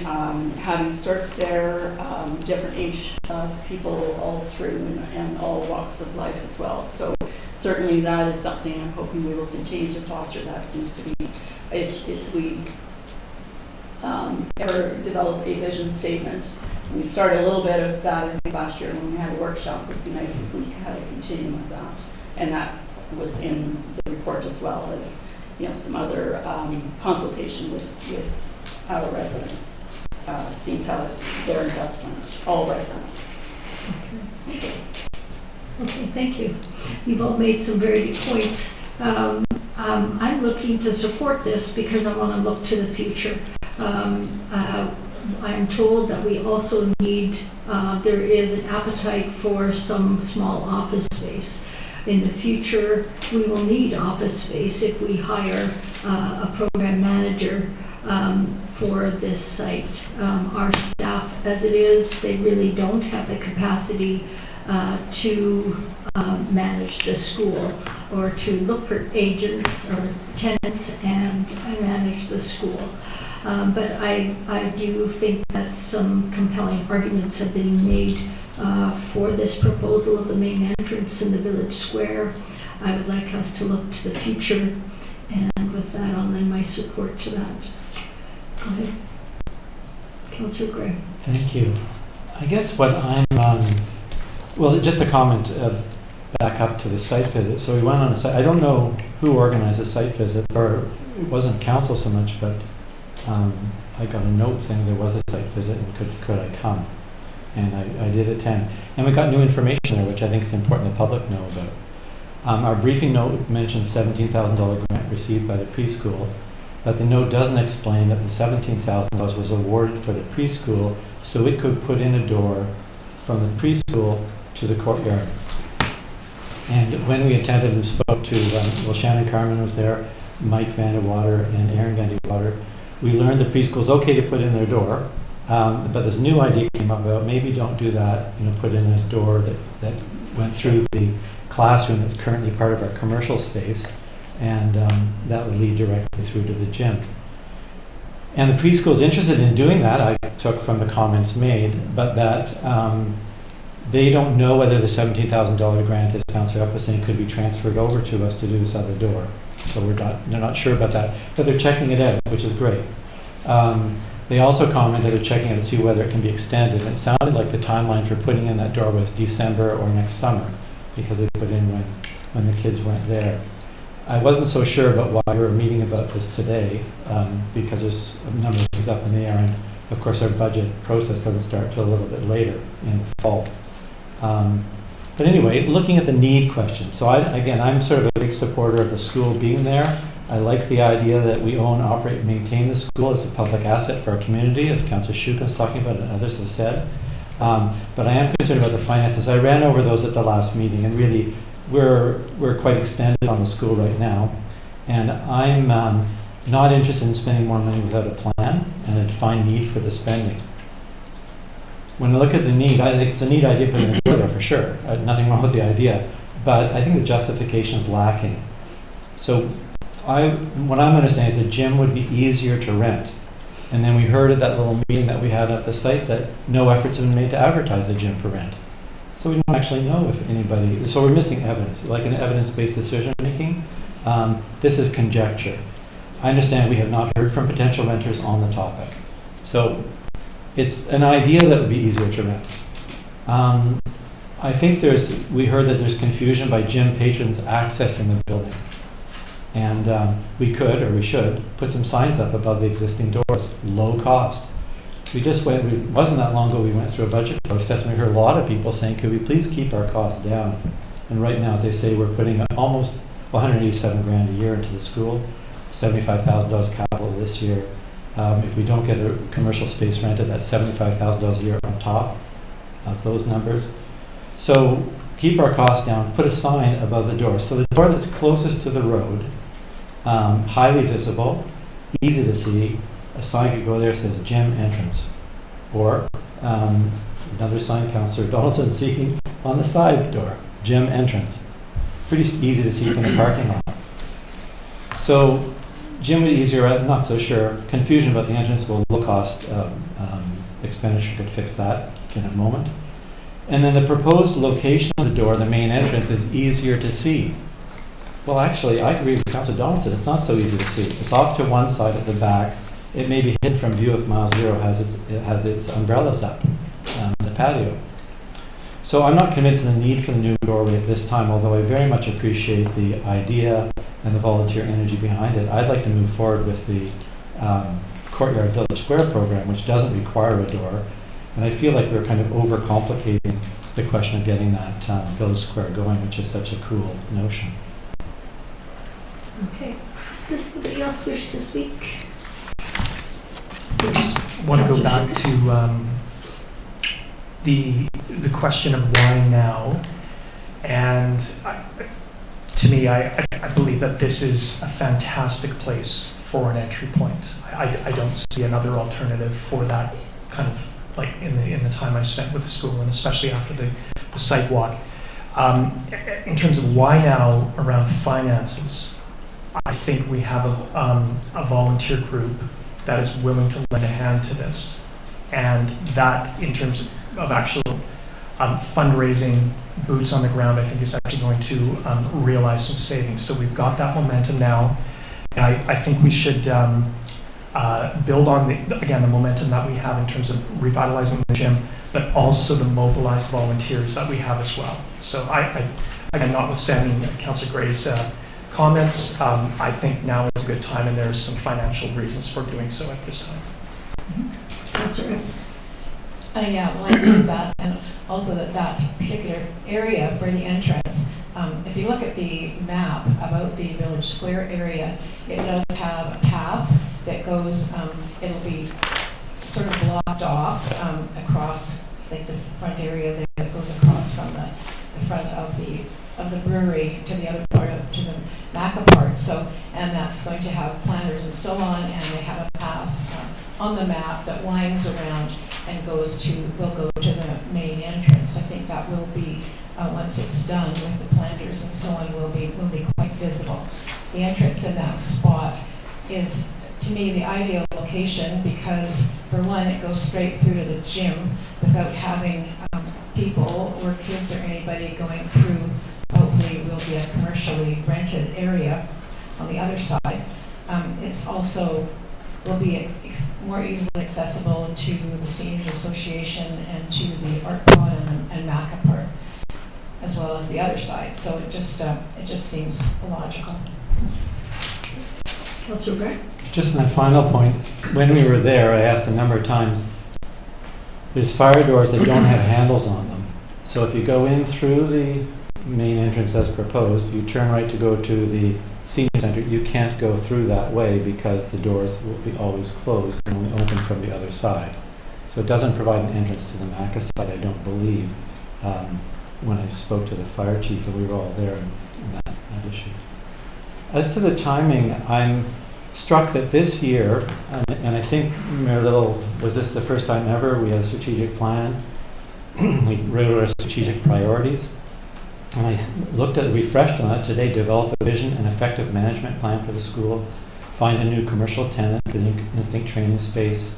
having CERC there, different age of people all through and all walks of life as well. So certainly that is something I'm hoping we will continue to foster. That seems to be, if we ever develop a vision statement. We started a little bit of that I think last year when we had a workshop. It would be nice if we had a continuum of that. And that was in the report as well as some other consultation with our residents. Seems how it's their investment, all residents. Okay, thank you. You've all made some very good points. I'm looking to support this because I want to look to the future. I'm told that we also need, there is an appetite for some small office space. In the future, we will need office space if we hire a program manager for this site. Our staff, as it is, they really don't have the capacity to manage the school or to look for agents or tenants and manage the school. But I do think that some compelling arguments have been made for this proposal of the main entrance in the village square. I would like us to look to the future, and with that, I'll lend my support to that. Go ahead. Councillor Gray. Thank you. I guess what I'm, well, just a comment back up to the site visit. So we went on a site, I don't know who organized the site visit, or it wasn't council so much, but I got a note saying there was a site visit and could I come? And I did attend. And we got new information there, which I think is important the public know about. Our briefing note mentions $17,000 grant received by the preschool, but the note doesn't explain that the $17,000 was awarded for the preschool so it could put in a door from the preschool to the courtyard. And when we attended and spoke to, Shannon Carmen was there, Mike Vandewater and Aaron Vandewater, we learned the preschool's okay to put in their door, but this new idea came up about maybe don't do that, put in a door that went through the classroom that's currently part of our commercial space, and that would lead directly through to the gym. And the preschool's interested in doing that, I took from the comments made, but that they don't know whether the $17,000 grant, as Councillor Epp was saying, could be transferred over to us to do this other door. So they're not sure about that, but they're checking it out, which is great. They also commented they're checking it to see whether it can be extended. And it sounded like the timeline for putting in that door was December or next summer, because they put in when the kids weren't there. I wasn't so sure about why we were meeting about this today, because there's a number of things up in the air, and of course our budget process doesn't start till a little bit later in the fall. But anyway, looking at the need question. So I'm sort of a big supporter of the school being there. I like the idea that we own, operate, and maintain the school as a public asset for our community, as Councillor Shukin is talking about and others have said. But I am concerned about the finances. I ran over those at the last meeting, and really we're quite extended on the school right now. And I'm not interested in spending more money without a plan and a defined need for the spending. When I look at the need, I think it's a neat idea putting it there for sure. Nothing wrong with the idea. But I think the justification is lacking. So what I'm understanding is the gym would be easier to rent. And then we heard at that little meeting that we had at the site that no efforts have been made to advertise the gym for rent. So we don't actually know if anybody, so we're missing evidence, like an evidence-based decision making. This is conjecture. I understand we have not heard from potential renters on the topic. So it's an idea that would be easier to rent. I think we heard that there's confusion by gym patrons accessing the building. And we could, or we should, put some signs up above the existing doors, low cost. It wasn't that long ago we went through a budget process and we heard a lot of people saying, could we please keep our costs down? And right now, as I say, we're putting up almost 187 grand a year into the school, $75,000 capital this year. If we don't get the commercial space rented, that's $75,000 a year on top of those numbers. So keep our costs down, put a sign above the door. So the door that's closest to the road, highly visible, easy to see, a sign could go there that says gym entrance. Or another sign, Councillor Donaldson seeking on the side door, gym entrance. Pretty easy to see from the parking lot. So gym would be easier, I'm not so sure. Confusion about the entrance, well, low cost expenditure could fix that in a moment. And then the proposed location of the door, the main entrance, is easier to see. Well, actually, I agree with Councillor Donaldson, it's not so easy to see. It's off to one side at the back. It may be hidden from view if Mile Zero has its umbrellas up in the patio. So I'm not convinced of the need for the new doorway at this time, although I very much appreciate the idea and the volunteer energy behind it. I'd like to move forward with the Courtyard Village Square program, which doesn't require a door. And I feel like we're kind of overcomplicating the question of getting that Village Square going, which is such a cool notion. Okay. Does anybody else wish to speak? I just want to go back to the question of why now. And to me, I believe that this is a fantastic place for an entry point. I don't see another alternative for that kind of, like in the time I spent with the school, and especially after the site walk. In terms of why now around finances, I think we have a volunteer group that is willing to lend a hand to this. And that, in terms of actual fundraising, boots on the ground, I think is actually going to realize some savings. So we've got that momentum now. And I think we should build on, the momentum that we have in terms of revitalizing the gym, but also the mobilized volunteers that we have as well. So again, notwithstanding Councillor Gray's comments, I think now is a good time, and there's some financial reasons for doing so at this time. Councillor. Yeah, well, I agree with that, and also that particular area for the entrance, if you look at the map about the Village Square area, it does have a path that goes, it'll be sort of blocked off across like the front area there that goes across from the front of the brewery to the other part to the Maca part. So, and that's going to have planters and so on, and they have a path on the map that winds around and will go to the main entrance. I think that will be once it's done with the planters and so on, will be quite visible. The entrance in that spot is, to me, the ideal location because, for one, it goes straight through to the gym without having people or kids or anybody going through. Hopefully, it will be a commercially rented area on the other side. It's also will be more easily accessible to the Seniors Association and to the Art Pod and Maca Park, as well as the other side. So it just seems logical. Councillor Brett? Just on that final point, when we were there, I asked a number of times, there's fire doors that don't have handles on them. So if you go in through the main entrance as proposed, you turn right to go to the senior center, you can't go through that way because the doors will be always closed and only open from the other side. So it doesn't provide an entrance to the Maca side, I don't believe. When I spoke to the fire chief, and we were all there on that issue. As to the timing, I'm struck that this year, and I think, Mayor Little, was this the first time ever we had a strategic plan? We wrote our strategic priorities. And I refreshed on it today, develop a vision and effective management plan for the school, find a new commercial tenant for the Instinct training space,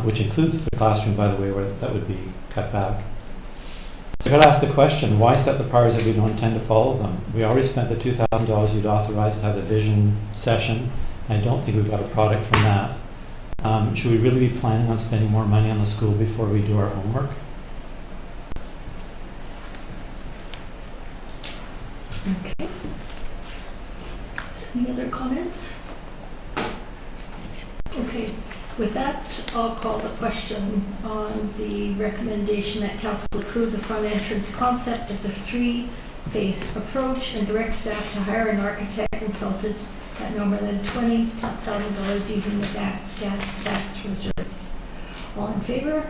which includes the classroom, by the way, where that would be cut back. So I've got to ask the question, why set the priorities if we don't intend to follow them? We already spent the $2,000 you'd authorized to have the vision session. I don't think we've got a product from that. Should we really be planning on spending more money on the school before we do our homework? Okay. Any other comments? Okay, with that, I'll call the question on the recommendation that council approve the front entrance concept of the three-phase approach and direct staff to hire an architect consultant at no more than $20,000 using the gas tax reserve. All in favor?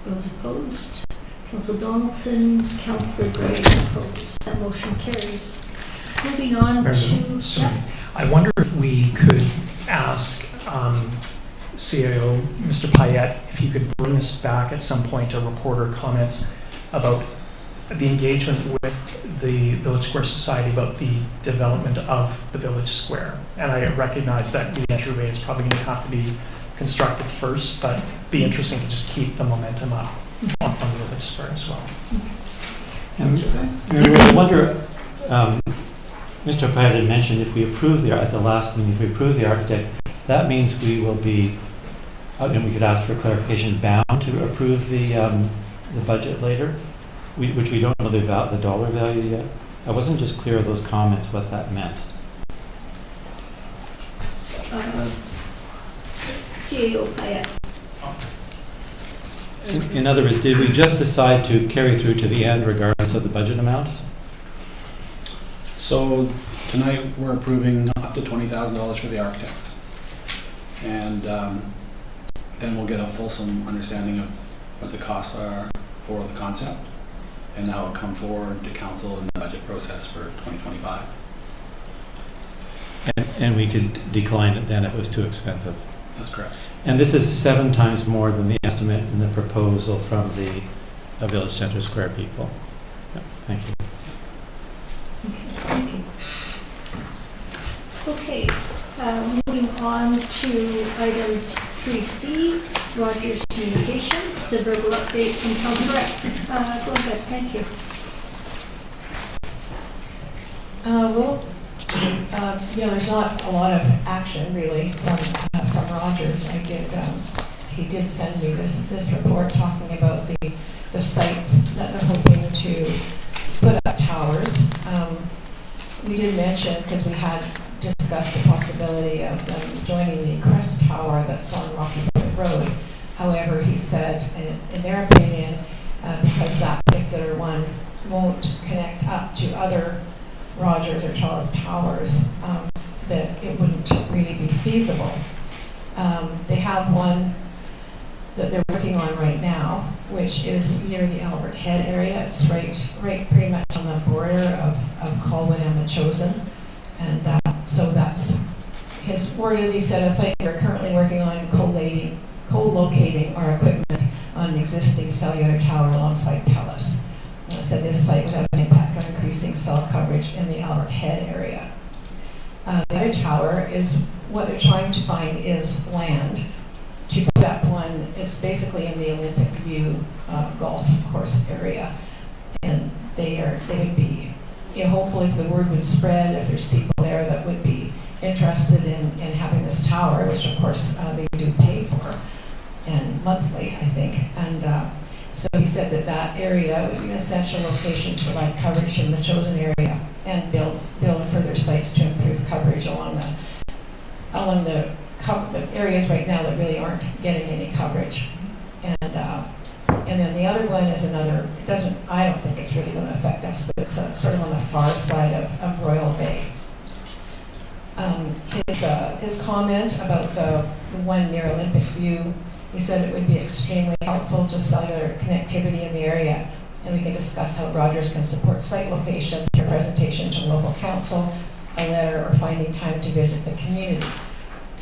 Those opposed? Councillor Donaldson, Councillor Gray opposed. That motion carries. Moving on to... Sorry. I wonder if we could ask CAO, Mr. Payette, if he could bring us back at some point a report or comments about the engagement with the Village Square Society about the development of the Village Square. And I recognize that the entryway is probably going to have to be constructed first, but it'd be interesting to just keep the momentum up on the Village Square as well. I wonder, Mr. Payette had mentioned if we approve at the last meeting, if we approve the architect, that means we will be, and we could ask for clarification, bound to approve the budget later, which we don't know the dollar value yet. I wasn't just clear of those comments what that meant. CAO Payette. In other words, did we just decide to carry through to the end regardless of the budget amount? So tonight we're approving up to $20,000 for the architect. And then we'll get a fulsome understanding of what the costs are for the concept and that will come forward to council in the budget process for 2025. And we could decline it then if it was too expensive. That's correct. And this is 7 times more than the estimate in the proposal from the Village Center Square people. Yeah, thank you. Okay, thank you. Okay, moving on to items 3C, Rogers Communications, it's a verbal update from Councillor Eck. Go ahead, thank you. There's not a lot of action really from Rogers. He did send me this report talking about the sites that they're hoping to put up towers. We did mention, because we had discussed the possibility of them joining the Crest Tower that's on Rocky Road. However, he said, in their opinion, because that particular one won't connect up to other Rogers or TELUS towers, that it wouldn't really be feasible. They have one that they're working on right now, which is near the Albert Head area. It's right pretty much on the border of Colwyn and Metchosin. And so that's his word, as he said, a site we're currently working on co-locating our equipment on an existing cellular tower alongside TELUS. And I said this site would have an impact on increasing cell coverage in the Albert Head area. The other tower is, what they're trying to find is land to put up one. It's basically in the Olympic View golf course area. And they would be, hopefully if the word would spread, if there's people there that would be interested in having this tower, which of course they do pay for, and monthly, I think. And so he said that area would be an essential location to provide coverage in the chosen area and build further sites to improve coverage along the areas right now that really aren't getting any coverage. And then the other one is another, I don't think it's really going to affect us, but it's sort of on the far side of Royal Bay. His comment about the one near Olympic View, he said it would be extremely helpful to cellular connectivity in the area, and we can discuss how Rogers can support site location, through presentation to local council, a letter, or finding time to visit the community.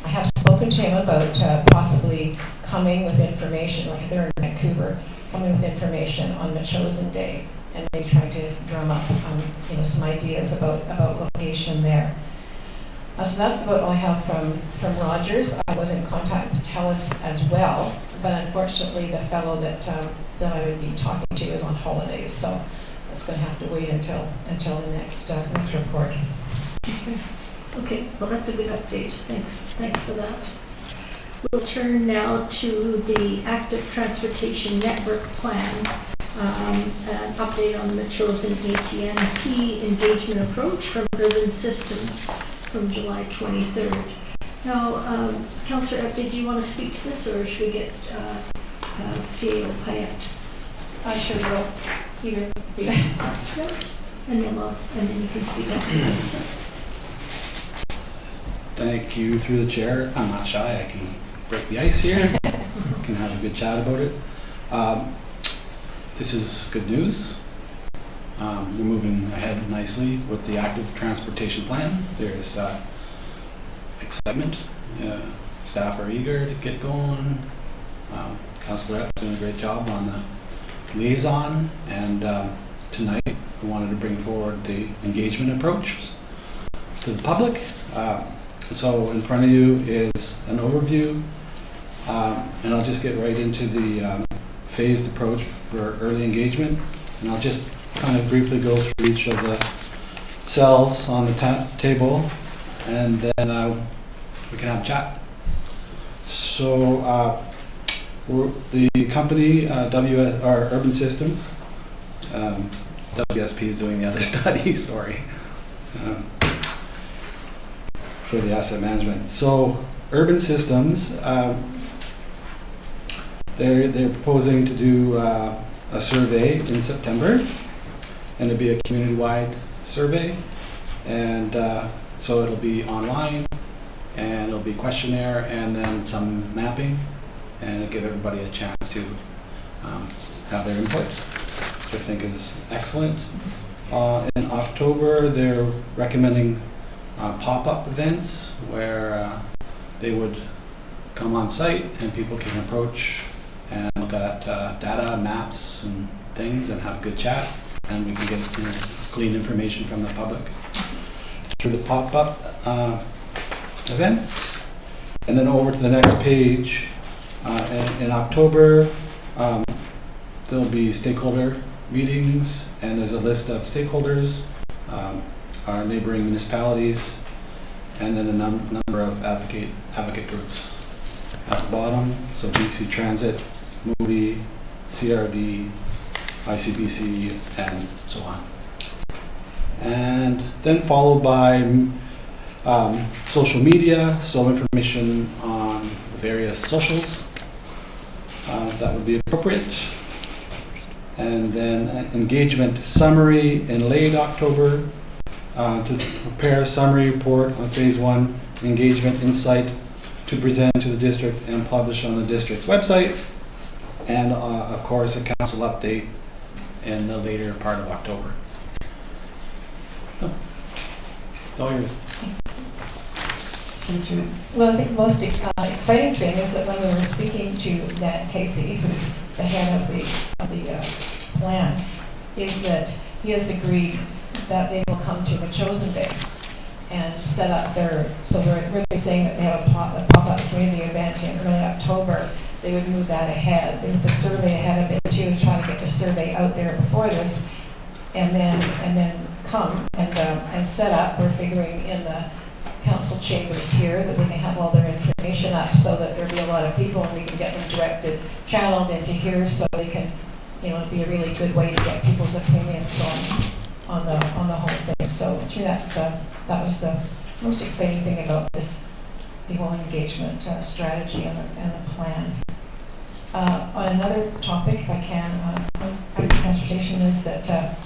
I have spoken to him about possibly coming with information, like they're in Vancouver, coming with information on Metchosin Day, and maybe trying to drum up some ideas about location there. So that's about all I have from Rogers. I was in contact with TELUS as well, but unfortunately the fellow that I would be talking to is on holidays, so that's going to have to wait until the next report. Okay, well that's a good update. Thanks for that. We'll turn now to the Active Transportation Network Plan, an update on the Metchosin ATNP engagement approach from Urban Systems. from July 23rd. Now, Councillor Epp, did you want to speak to this, or should we get CAO Payette? Sure will. Either. And then you can speak afterwards. Thank you through the chair. I'm not shy. I can break the ice here. Can have a good chat about it. This is good news. We're moving ahead nicely with the active transportation plan. There's excitement. Staff are eager to get going. Councillor Epp doing a great job on the liaison, and tonight we wanted to bring forward the engagement approach to the public. So in front of you is an overview, and I'll just get right into the phased approach for early engagement, and I'll just kind of briefly go through each of the cells on the table, and then we can have a chat. So the company, Urban Systems, WSP is doing the other study, sorry, for the asset management. So Urban Systems, they're proposing to do a survey in September, and it'll be a community-wide survey, and so it'll be online, and it'll be questionnaire, and then some mapping, and it'll give everybody a chance to have their input, which I think is excellent. In October, they're recommending pop-up events where they would come on site and people can approach and look at data, maps, and things, and have a good chat, and we can get clean information from the public through the pop-up events. And then over to the next page, in October, there'll be stakeholder meetings, and there's a list of stakeholders, our neighboring municipalities, and then a number of advocate groups at the bottom. So BC Transit, Moody, CRD, ICBC, and so on. And then followed by social media, so information on the various socials that would be appropriate. And then an engagement summary in late October to prepare a summary report on phase 1 engagement insights to present to the district and publish on the district's website. And of course a council update in the later part of October. It's all yours. Well, I think the most exciting thing is that when we were speaking to Dan Casey, who's the head of the plan, is that he has agreed that they will come to Machosen Bay and set up so they're really saying that they have a pop-up community event in early October. They would move that ahead. They move the survey ahead a bit too, to try to get the survey out there before this, and then come and set up. We're figuring in the council chambers here that we can have all their information up so that there'll be a lot of people and we can get them channeled into here so they can, it'd be a really good way to get people's opinions on the whole thing. So to me that was the most exciting thing about this, the whole engagement strategy and the plan. On another topic, if I can, on transportation, is that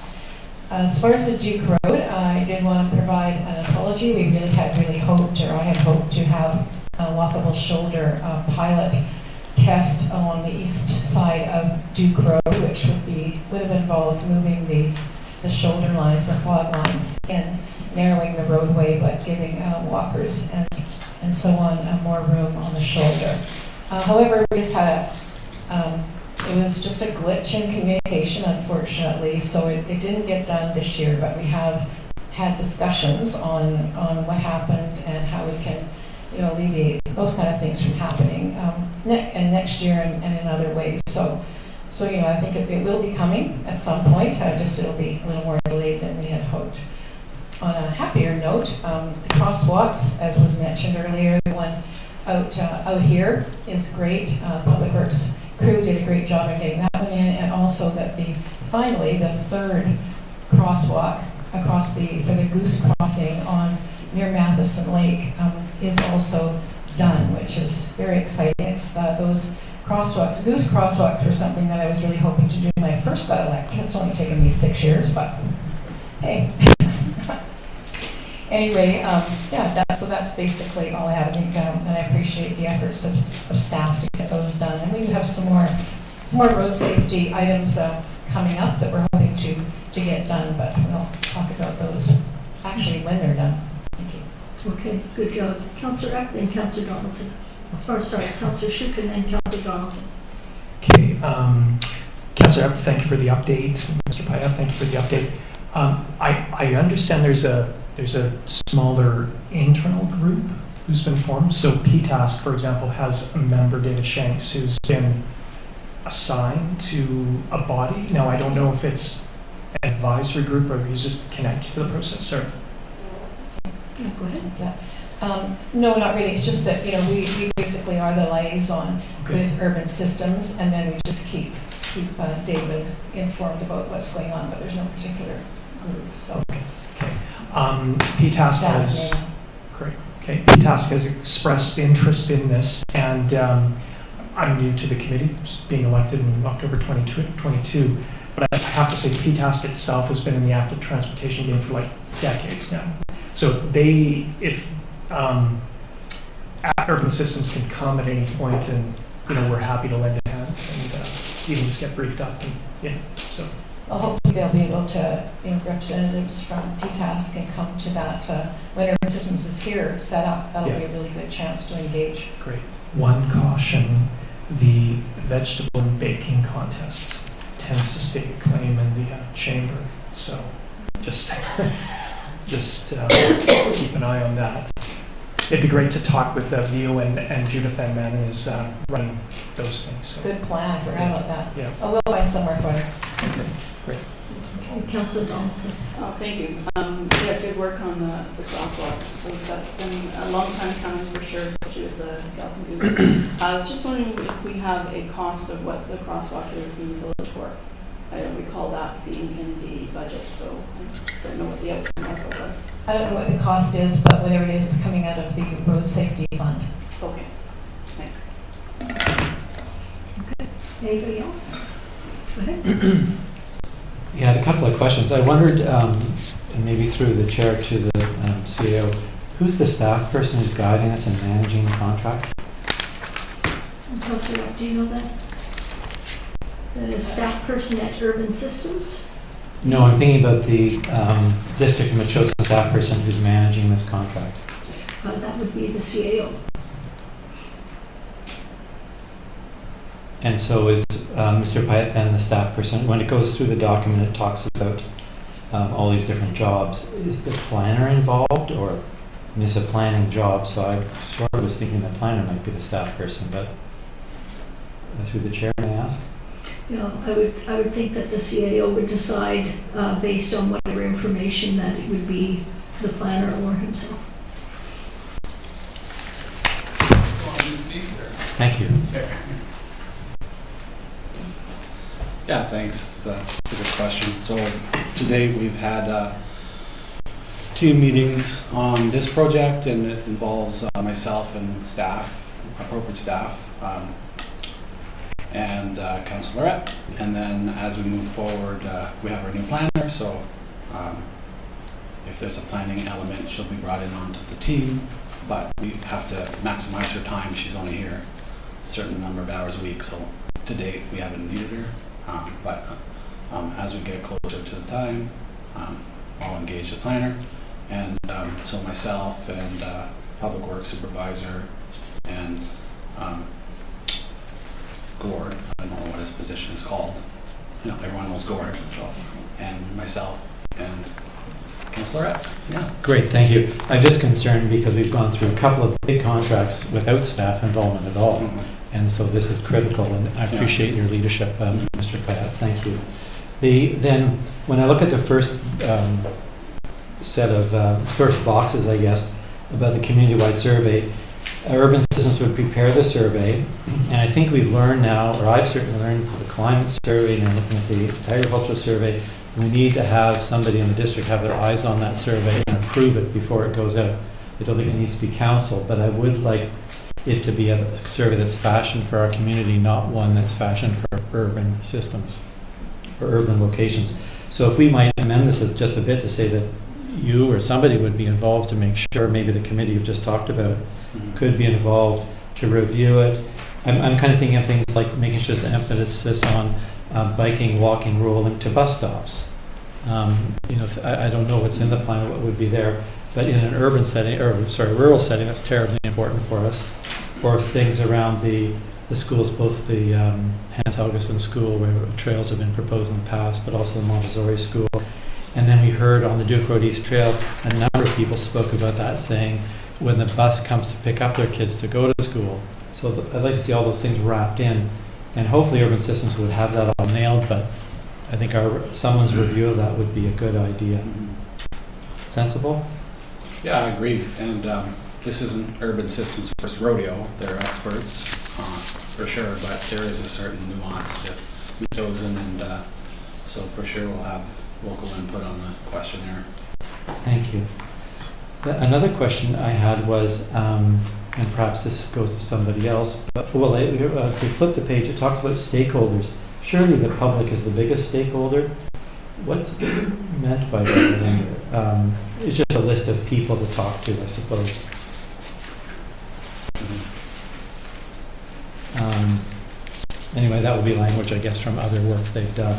as far as the Duke Road, I did want to provide an apology. We really had hoped, or I had hoped to have a walkable shoulder pilot test along the east side of Duke Road, which would have involved moving the shoulder lines, the fog lines, and narrowing the roadway, but giving walkers and so on more room on the shoulder. However, we just had it was just a glitch in communication, unfortunately, so it didn't get done this year, but we have had discussions on what happened and how we can alleviate those kind of things from happening and next year and in other ways. So I think it will be coming at some point, just it'll be a little more delayed than we had hoped. On a happier note, the crosswalks, as was mentioned earlier, the one out here is great. Public Works crew did a great job of getting that one in, and also that finally the third crosswalk for the Goose Crossing on near Matheson Lake is also done, which is very exciting. It's those crosswalks. Goose crosswalks were something that I was really hoping to do when I first got elected. It's only taken me 6 years, but hey. Anyway, so that's basically all I have. I think, and I appreciate the efforts of staff to get those done. And we have some more road safety items coming up that we're hoping to get done, but we'll talk about those actually when they're done. Thank you. Okay, good job. Councillor Epp, then Councillor Donaldson. Or sorry, Councillor Schuck and then Councillor Donaldson. Okay, Councillor Epp, thank you for the update. Mr. Payette, thank you for the update. I understand there's a smaller internal group who's been formed. So PTASK, for example, has a member, David Shanks, who's been assigned to a body. Now, I don't know if it's an advisory group or he's just connected to the process, or? Yeah, go ahead. No, not really. It's just that, we basically are the liaison with Urban Systems, and then we just keep David informed about what's going on, but there's no particular group. So. Okay. PTASK has great. Okay, PTASK has expressed interest in this, and I'm new to the committee, just being elected in October 2022. But I have to say, PTASK itself has been in the active transportation game for like decades now. So if Urban Systems can come at any point, and we're happy to lend a hand and even just get briefed up, and so. Well, hopefully they'll be able to, representatives from PTASK can come to that when Urban Systems is here set up. That'll be a really good chance to engage. Great. One caution: the vegetable and baking contest tends to stake a claim in the chamber. So just keep an eye on that. It'd be great to talk with Leo and Judith Van Manen is running those things. So. Good plan. I forgot about that. Yeah. Oh, we'll find somewhere for you. Okay. Great. Okay, Councillor Donaldson. Oh, thank you. Good work on the crosswalks. That's been a long time coming for sure, especially with the Galpin Goose. I was just wondering if we have a cost of what the crosswalk is in the village for. I don't recall that being in the budget, so I don't know what the outcome of it was. I don't know what the cost is, but whatever it is, it's coming out of the road safety fund. Okay, thanks. Okay, anybody else? Go ahead. Yeah, I had a couple of questions. I wondered, and maybe through the chair to the CEO, who's the staff person who's guiding us and managing the contract? Councillor Epp, do you know that? The staff person at Urban Systems? No, I'm thinking about the District of Metchosin staff person who's managing this contract. That would be the CAO. And so is Mr. Payette then the staff person? When it goes through the document, it talks about all these different jobs. Is the planner involved, or I mean, it's a planning job, so I sort of was thinking the planner might be the staff person, but through the chair, may I ask? I would think that the CAO would decide based on whatever information that it would be the planner or himself. Thank you. Yeah, thanks. It's a good question. So to date, we've had team meetings on this project, and it involves myself and staff, appropriate staff, and Councillor Epp. And then as we move forward, we have our new planner, so if there's a planning element, she'll be brought in onto the team, but we have to maximize her time. She's only here a certain number of hours a week, so to date, we haven't needed her. But as we get closer to the time, I'll engage the planner, and so myself and Public Works Supervisor and Gord, I don't know what his position is called. Everyone knows Gord, so, and myself and Councillor Epp. Yeah. Great, thank you. I'm just concerned because we've gone through a couple of big contracts without staff involvement at all. And so this is critical, and I appreciate your leadership, Mr. Payette. Thank you. Then, when I look at the first set of first boxes, I guess, about the community-wide survey, Urban Systems would prepare the survey, and I think we've learned now, or I've certainly learned for the climate survey and looking at the agricultural survey, we need to have somebody in the district have their eyes on that survey and approve it before it goes out. I don't think it needs to be council, but I would like it to be a survey that's fashioned for our community, not one that's fashioned for urban systems or urban locations. So if we might amend this just a bit to say that you or somebody would be involved to make sure, maybe the committee you've just talked about could be involved to review it. I'm kind of thinking of things like making sure there's emphasis on biking, walking, rolling to bus stops. I don't know what's in the plan, what would be there, but in an urban setting, rural setting, that's terribly important for us. Or things around the schools, both the Hans Helgeson School, where trails have been proposed in the past, but also the Montessori School. And then we heard on the Duke Road East Trail, a number of people spoke about that, saying when the bus comes to pick up their kids to go to school. So I'd like to see all those things wrapped in, and hopefully Urban Systems would have that all nailed, but I think someone's review of that would be a good idea. Sensible? Yeah, I agree. And this isn't Urban Systems' first rodeo. They're experts, for sure, but there is a certain nuance to be chosen, and so for sure we'll have local input on the questionnaire. Thank you. Another question I had was, and perhaps this goes to somebody else, but if we flip the page, it talks about stakeholders. Surely the public is the biggest stakeholder. What's meant by that? It's just a list of people to talk to, I suppose. Anyway, that would be language, I guess, from other work they've done,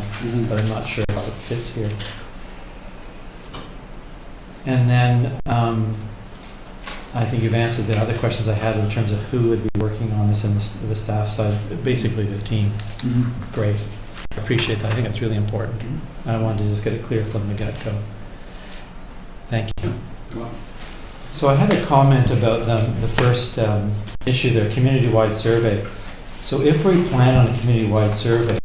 but I'm not sure how it fits here. And then I think you've answered the other questions I had in terms of who would be working on this and the staff side, basically the team. Great. I appreciate that. I think that's really important. I wanted to just get it clear from the get-go. Thank you. So I had a comment about the first issue there, community-wide survey. So if we plan on a community-wide survey,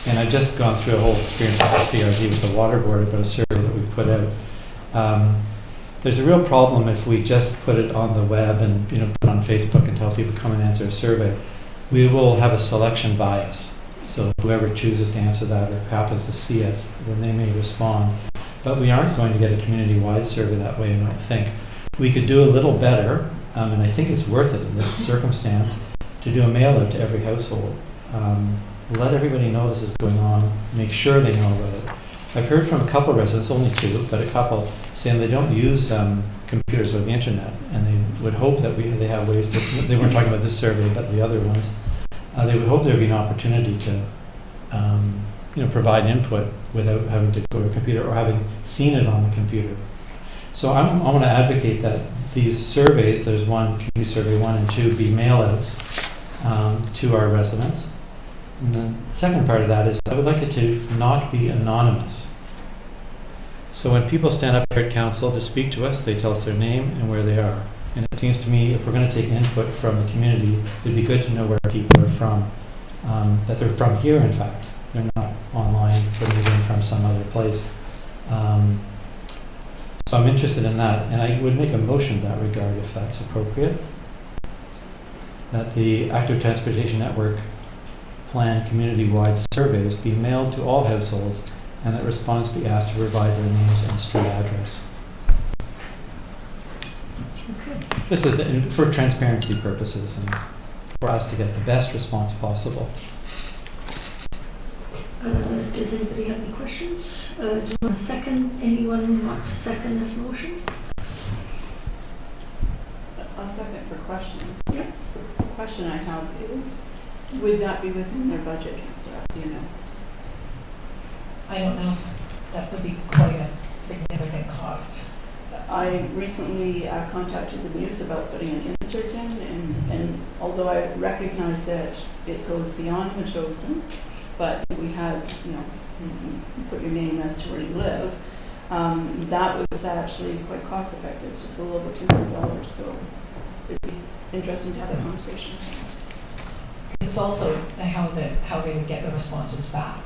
and I've just gone through a whole experience at the CRD with the water board about a survey that we put out, there's a real problem if we just put it on the web and put it on Facebook and tell people come and answer a survey. We will have a selection bias. So whoever chooses to answer that or happens to see it, then they may respond. But we aren't going to get a community-wide survey that way, I don't think. We could do a little better, and I think it's worth it in this circumstance, to do a mail-out to every household. Let everybody know this is going on, make sure they know about it. I've heard from a couple of residents, only two, but a couple, saying they don't use computers or the internet, and they would hope that they have ways to, they weren't talking about this survey, but the other ones, they would hope there would be an opportunity to provide input without having to go to a computer or having seen it on the computer. So I want to advocate that these surveys, there's one, community survey 1 and 2, be mail-outs to our residents. And the second part of that is I would like it to not be anonymous. So when people stand up here at council to speak to us, they tell us their name and where they are. And it seems to me if we're going to take input from the community, it'd be good to know where people are from, that they're from here in fact. They're not online, but they're from some other place. So I'm interested in that, and I would make a motion in that regard if that's appropriate. That the Active Transportation Network plan community-wide surveys be mailed to all households and that respondents be asked to provide their names and street address. Okay. This is for transparency purposes and for us to get the best response possible. Does anybody have any questions? Do you want to second? Anyone want to second this motion? I'll second for question. Yep. So the question I have is, would that be within their budget, Councillor? Do you know? I don't know. That would be quite a significant cost. I recently contacted the Muse about putting an insert in, and although I recognize that it goes beyond Metchosin, but we had, you put your name as to where you live, that was actually quite cost effective. It's just a little over $200, so it'd be interesting to have that conversation. It's also how they would get the responses back.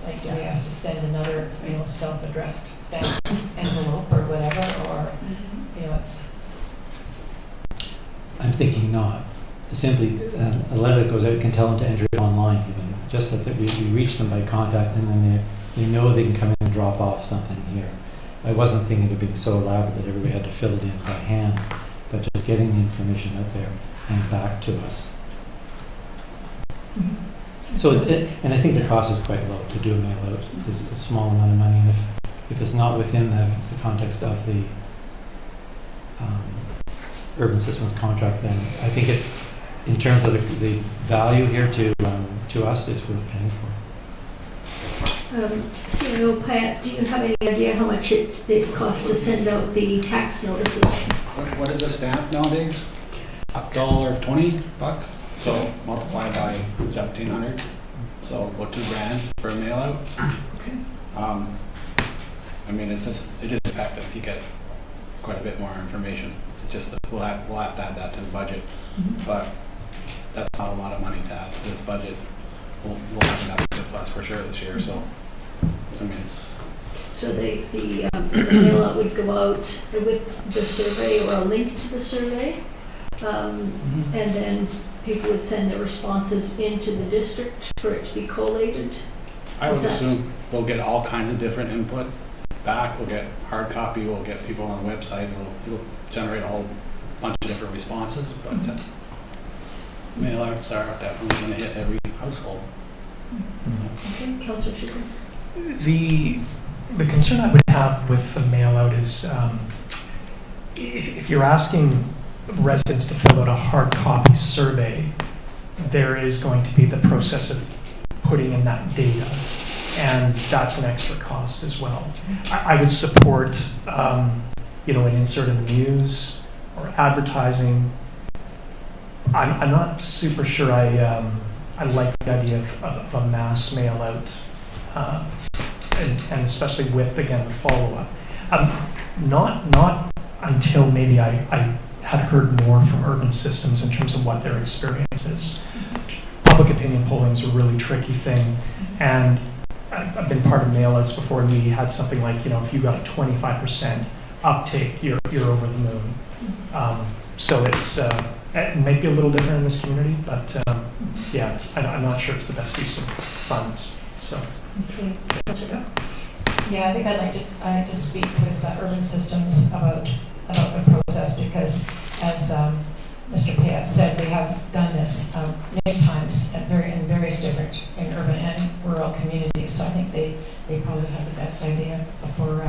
Like, do we have to send another, self-addressed stamp envelope or whatever, or it's. I'm thinking not. Simply, a letter that goes out can tell them to enter it online, even just that we reach them by contact, and then they know they can come in and drop off something here. I wasn't thinking of being so elaborate that everybody had to fill it in by hand, but just getting the information out there and back to us. So and I think the cost is quite low to do a mail out. It's a small amount of money, and if it's not within the context of the urban systems contract, then I think it, in terms of the value here to us, it's worth paying for. CIO Pat, do you have any idea how much it costs to send out the tax notices? What is a stamp nowadays? $1.20? So multiply by 1,700. So about $2,000 for a mail out. Okay. I mean, it is effective. You get quite a bit more information. It's just that we'll have to add that to the budget, but that's not a lot of money to add to this budget. We'll have another surplus for sure this year. So I mean, it's. So the mail out would go out with the survey or a link to the survey, and then people would send their responses into the district for it to be collated. I would assume we'll get all kinds of different input back. We'll get hard copy. We'll get people on the website. It'll generate a whole bunch of different responses. But mail outs are definitely going to hit every household. Okay, Councillor Sugar. The concern I would have with the mail out is if you're asking residents to fill out a hard copy survey, there is going to be the process of putting in that data, and that's an extra cost as well. I would support an insert in the news or advertising. I'm not super sure I like the idea of a mass mail out, and especially with, again, the follow-up. Not until maybe I had heard more from urban systems in terms of what their experience is. Public opinion polling is a really tricky thing, and I've been part of mail-outs before, and we had something like, if you got a 25% uptake, you're over the moon. So it might be a little different in this community, but yeah, I'm not sure it's the best use of funds. So. Okay, Councillor Dow. Yeah, I think I'd like to speak with urban systems about the process, because as Mr. Payette said, they have done this many times in various different urban and rural communities. So I think they probably have the best idea before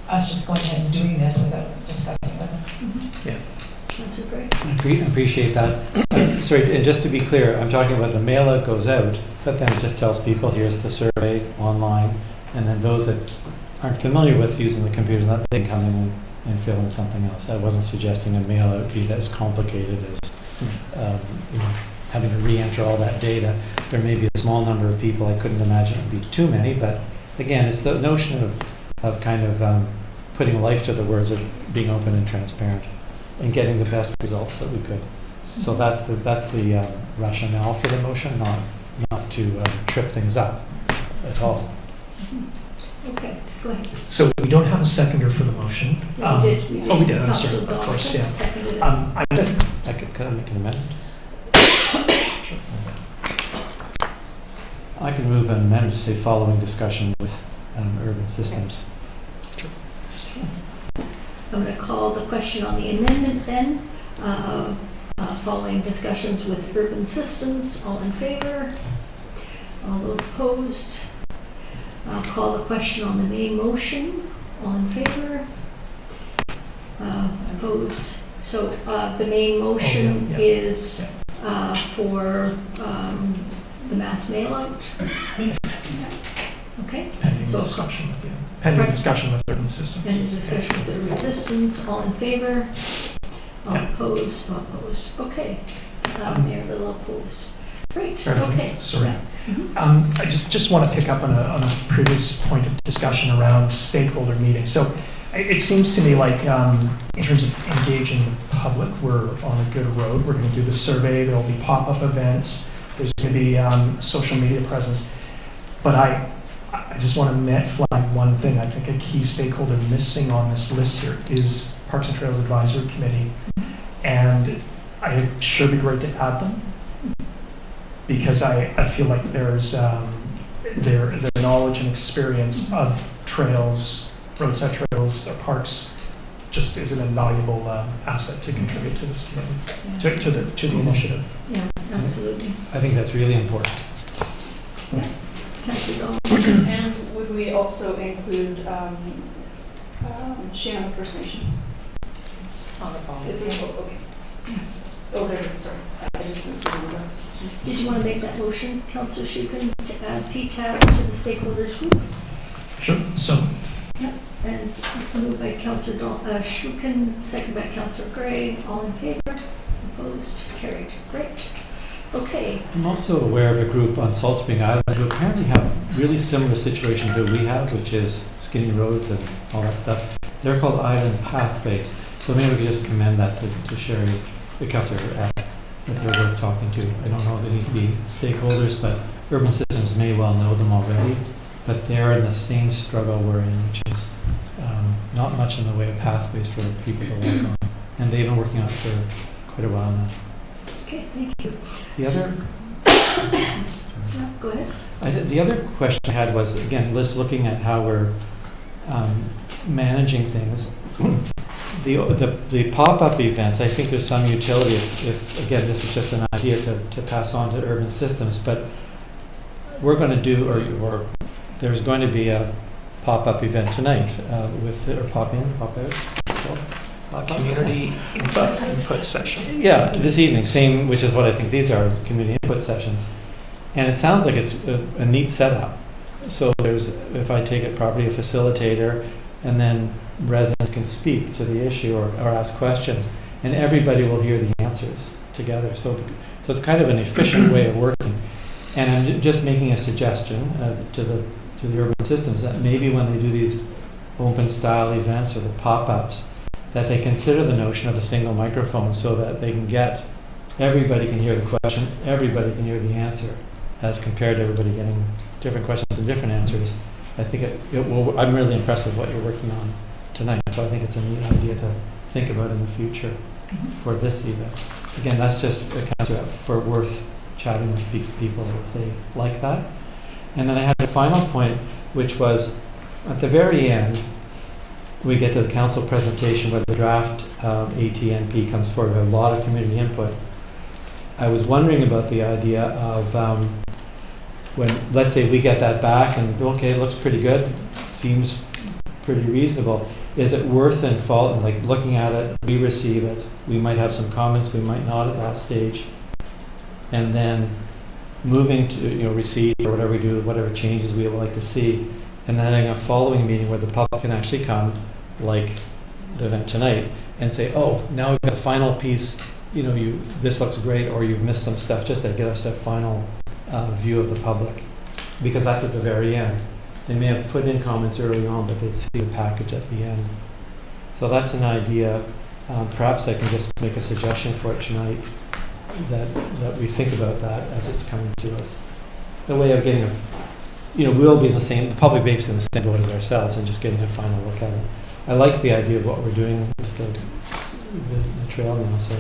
us just going ahead and doing this without discussing with them. Yeah. Councillor Gray. I appreciate that. Sorry, and just to be clear, I'm talking about the mail out goes out, but then it just tells people, here's the survey online, and then those that aren't familiar with using the computers, they can come in and fill in something else. I wasn't suggesting a mail out be as complicated as having to re-enter all that data. There may be a small number of people. I couldn't imagine it would be too many, but again, it's the notion of kind of putting life to the words of being open and transparent and getting the best results that we could. So that's the rationale for the motion, not to trip things up at all. Okay, go ahead. So we don't have a seconder for the motion. Yeah, we did. Oh, we did. I'm sorry. Councillor Of course, yeah. seconded it. Can I make an amendment? I can move an amendment to say following discussion with urban systems. I'm going to call the question on the amendment then. Following discussions with urban systems, all in favor? All those opposed? I'll call the question on the main motion. All in favor? Opposed? So the main motion is for the mass mail out. Okay. Pending discussion with pending discussion with urban systems. Pending discussion with urban systems. All in favor? All opposed? All opposed. Okay. Mayor Little opposed. Great. Okay. Sorry. I just want to pick up on a previous point of discussion around stakeholder meetings. So it seems to me like in terms of engaging the public, we're on a good road. We're going to do the survey. There will be pop-up events. There's going to be social media presence. But I just want to flag one thing. I think a key stakeholder missing on this list here is Parks and Trails Advisory Committee. And I'd sure be great to add them, because I feel like there's their knowledge and experience of trails, roadside trails, or parks, just is an invaluable asset to contribute to this committee, to the initiative. Yeah, absolutely. I think that's really important. Yeah. Councillor Dahl. And would we also include Shannon First Nation? It's on the bottom. Is it, okay. Oh, there it is, sorry. I just didn't see the windows. Did you want to make that motion, Councillor Shuken, to add PTAS to the stakeholders group? Sure. So, Yep. And moved by Councillor Shuken, second by Councillor Gray. All in favor? Opposed? Carried. Great. Okay. I'm also aware of a group on Salt Spring Island who apparently have really similar situation to we have, which is skinny roads and all that stuff. They're called Island Pathways. So maybe we could just commend that to Sherry, the Councillor, that they're worth talking to. I don't know if they need to be stakeholders, but Urban Systems may well know them already. But they're in the same struggle we're in, which is not much in the way of pathways for people to walk on. And they've been working on it for quite a while now. Okay, thank you. The other, Yeah, go ahead. the other question I had was, again, Liz, looking at how we're managing things. The pop-up events, I think there's some utility if again, this is just an idea to pass on to Urban Systems, but we're going to do, or there's going to be a pop-up event tonight with, or pop-in, pop-out? community input session. Yeah, this evening, same, which is what I think these are, community input sessions. And it sounds like it's a neat setup. So there's, if I take it properly, a facilitator, and then residents can speak to the issue or ask questions, and everybody will hear the answers together. So it's kind of an efficient way of working. And I'm just making a suggestion to the Urban Systems that maybe when they do these open style events or the pop-ups, that they consider the notion of a single microphone so that they can get, everybody can hear the question, everybody can hear the answer, as compared to everybody getting different questions and different answers. I think it will, I'm really impressed with what you're working on tonight, so I think it's a neat idea to think about in the future for this event. Again, that's just a concept for worth chatting with people if they like that. And then I had a final point, which was at the very end, we get to the council presentation where the draft ATNP comes forward. We have a lot of community input. I was wondering about the idea of when, let's say we get that back and okay, it looks pretty good, seems pretty reasonable. Is it worth like looking at it, we receive it, we might have some comments, we might not at that stage, and then moving to receive or whatever we do, whatever changes we would like to see, and then having a following meeting where the public can actually come, like the event tonight, and say, oh, now we've got the final piece, this looks great, or you've missed some stuff, just to get us that final view of the public, because that's at the very end. They may have put in comments early on, but they'd see the package at the end. So that's an idea. Perhaps I can just make a suggestion for it tonight, that we think about that as it's coming to us. A way of getting we'll be in the public base in the same boat as ourselves and just getting a final look at it. I like the idea of what we're doing with the trail now, so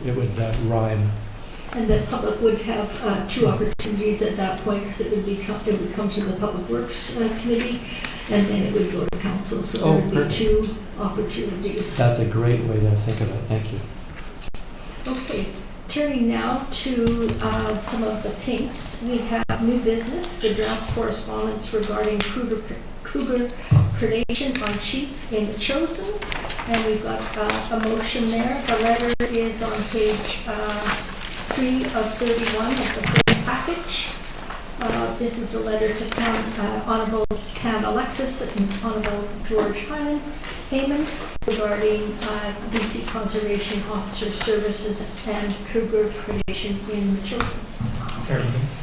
it would rhyme. And the public would have two opportunities at that point, because it would come to the Public Works Committee, and then it would go to council. So there would be two opportunities. That's a great way to think of it. Thank you. Okay, turning now to some of the pinks. We have new business, the draft correspondence regarding Kruger predation on sheep in the Chosen, and we've got a motion there. The letter is on page 3 of 31 of the first package. This is the letter to Honorable Cam Alexis and Honorable George Heyman regarding BC Conservation Officer Services and Kruger predation in Metchosin.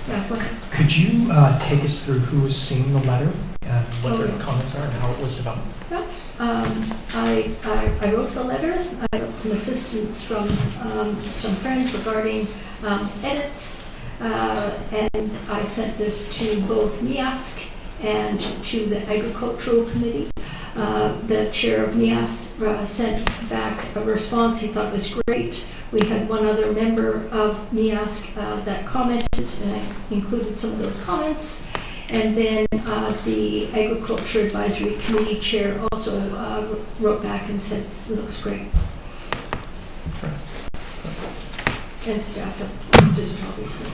Yeah, go ahead. Could you take us through who was seeing the letter and what their comments are and how it was developed? Yeah. I wrote the letter. I got some assistance from some friends regarding edits, and I sent this to both MIASC and to the Agricultural Committee. The chair of NIAS sent back a response he thought was great. We had one other member of NIAS that commented, and I included some of those comments. And then the Agriculture Advisory Committee chair also wrote back and said, it looks great. And staff have looked at it, obviously.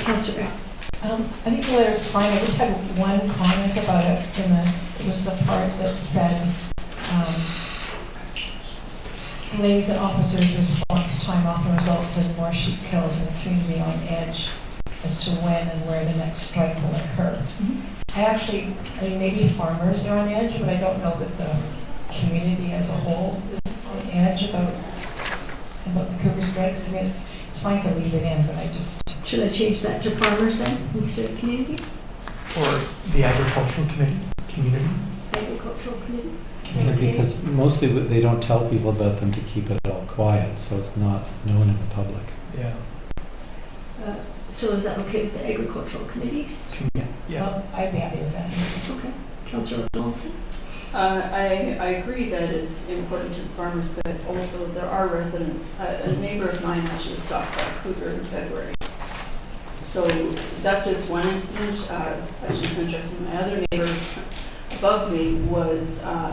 Councillor Brown. I think the letter's fine. I just had one comment about it. It was the part that said delays in officers' response time often results in more sheep kills and the community on edge as to when and where the next strike will occur. I mean, maybe farmers are on edge, but I don't know that the community as a whole is on edge about the cougar strikes. I mean, it's fine to leave it in, but I just... Should I change that to farmers then, instead of community? Or the agricultural community? Agricultural committee? Yeah, because mostly they don't tell people about them to keep it all quiet, so it's not known in the public. Yeah. So is that okay with the agricultural committee? Yeah. Well, I'd be happy with that. Okay. Councillor Donaldson? I agree that it's important to farmers, but also there are residents. A neighbor of mine actually stopped by a cougar in February. So that's just one incident. Actually, it's interesting. My other neighbor above me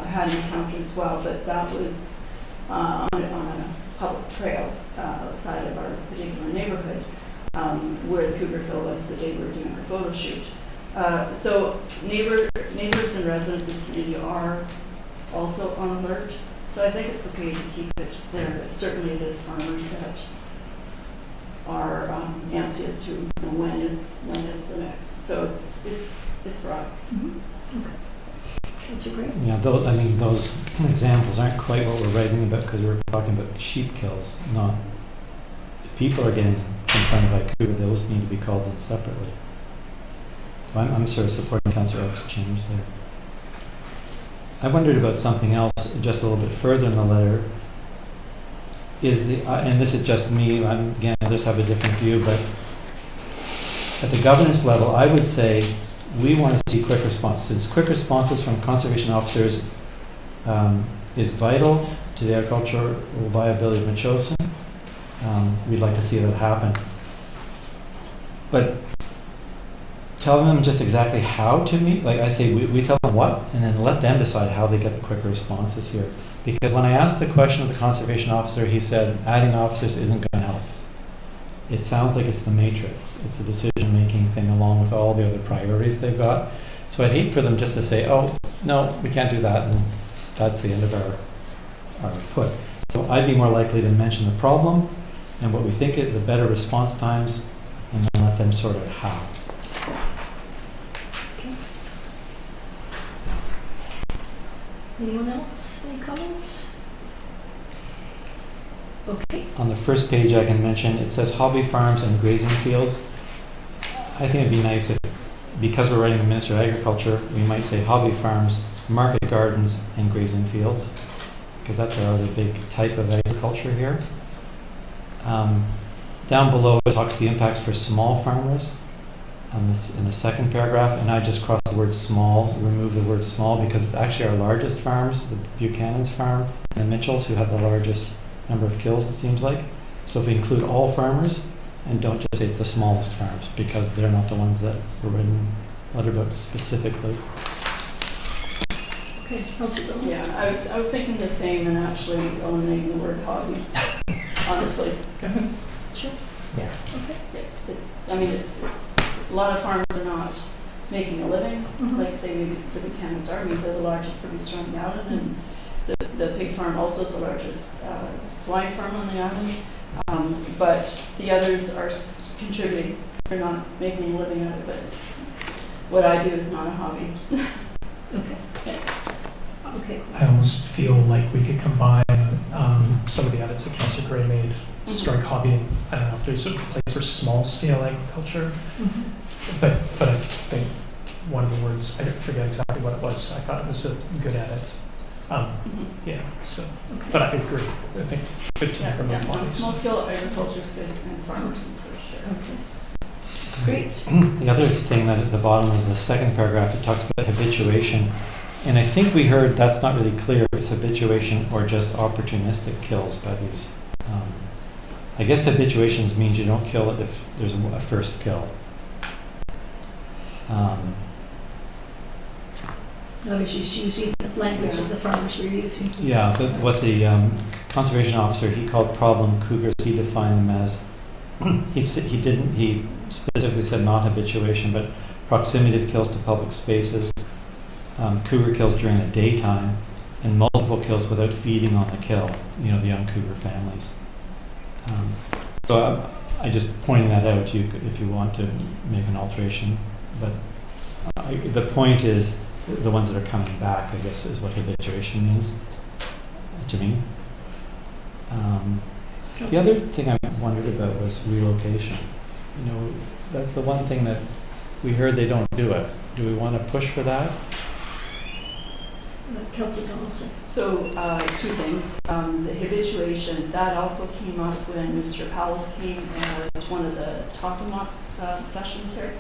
had an encounter as well, but that was on a public trail outside of our particular neighborhood, where the cougar kill was the day we were doing our photo shoot. So neighbors and residents of this community are also on alert. So I think it's okay to keep it there, but certainly it is farmers that are antsy as to when is the next. So it's broad. Okay. That's great. Yeah, those examples aren't quite what we're writing about because we're talking about sheep kills, not if people are getting confronted by cougar, those need to be called in separately. So I'm sort of supporting Councillor Oak's change there. I wondered about something else just a little bit further in the letter. And this is just me, again, others have a different view, but at the governance level, I would say we want to see quick responses. Quick responses from conservation officers is vital to the agricultural viability of Metchosin. We'd like to see that happen. But telling them just exactly how to meet, like I say, we tell them what, and then let them decide how they get the quicker responses here. Because when I asked the question of the conservation officer, he said adding officers isn't going to help. It sounds like it's the matrix. It's a decision-making thing along with all the other priorities they've got. So I'd hate for them just to say, oh, no, we can't do that, and that's the end of our input. So I'd be more likely to mention the problem and what we think is the better response times, and then let them sort out how. Okay. Anyone else? Any comments? Okay. On the first page I can mention, it says hobby farms and grazing fields. I think it'd be nice if, because we're writing the Minister of Agriculture, we might say hobby farms, market gardens, and grazing fields, because that's our other big type of agriculture here. Down below it talks the impacts for small farmers on this, in the second paragraph, and I just crossed the word small, remove the word small, because it's actually our largest farms, the Buchanan's farm and the Mitchells, who have the largest number of kills, it seems like. So if we include all farmers, and don't just say it's the smallest farms, because they're not the ones that were written letter about specifically. Okay, Councillor Bowman. Yeah, I was thinking the same and actually eliminating the word hobby, honestly. Sure. Yeah. Okay. Yeah, it's a lot of farmers are not making a living. Like say maybe the Buchanan's Army, they're the largest producer on the island, and the pig farm also is the largest swine farm on the island. But the others are contributing. They're not making a living out of it. What I do is not a hobby. Okay. Thanks. Okay. I almost feel like we could combine some of the edits that Councillor Gray made, strike hobby, and I don't know if there's a place for small scale agriculture, but I think one of the words, I forget exactly what it was, I thought it was a good edit. Yeah, so, Okay. but I agree. I think good to remove hobbies. Small scale agriculture is good, and farmers is good. Okay. Great. The other thing that at the bottom of the second paragraph, it talks about habituation. And I think we heard that's not really clear if it's habituation or just opportunistic kills by these. I guess habituations means you don't kill it if there's a first kill. I was just using the language that the farmers were using. Yeah, but what the conservation officer, he called problem cougars, he defined them as, he specifically said not habituation, but proximity of kills to public spaces, cougar kills during the daytime, and multiple kills without feeding on the kill, the young cougar families. So I just pointing that out if you want to make an alteration, but the point is the ones that are coming back, I guess, is what habituation means to me. The other thing I wondered about was relocation. That's the one thing that we heard they don't do it. Do we want to push for that? Councillor Donaldson. So, two things. The habituation, that also came up when Mr. Powell came to one of the Talking Lots sessions here,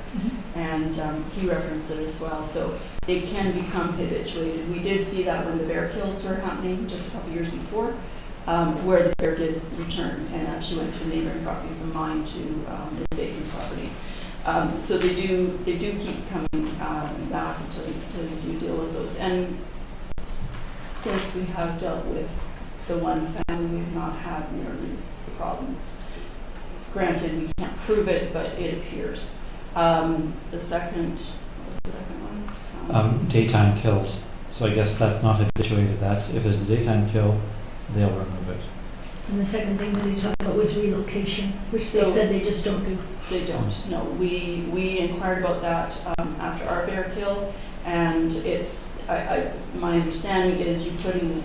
and he referenced it as well. So they can become habituated. We did see that when the bear kills were happening just a couple years before, where the bear did return and actually went to a neighboring property from mine to the Bacon's property. So they do keep coming back until you do deal with those. And since we have dealt with the one family, we've not had nearly the problems. Granted, we can't prove it, but it appears. The second, what was the second one? Daytime kills. So I guess that's not habituated. That's if there's a daytime kill, they'll remove it. And the second thing that he talked about was relocation, which they said they just don't do. They don't. No, we inquired about that after our bear kill, and it's my understanding is you putting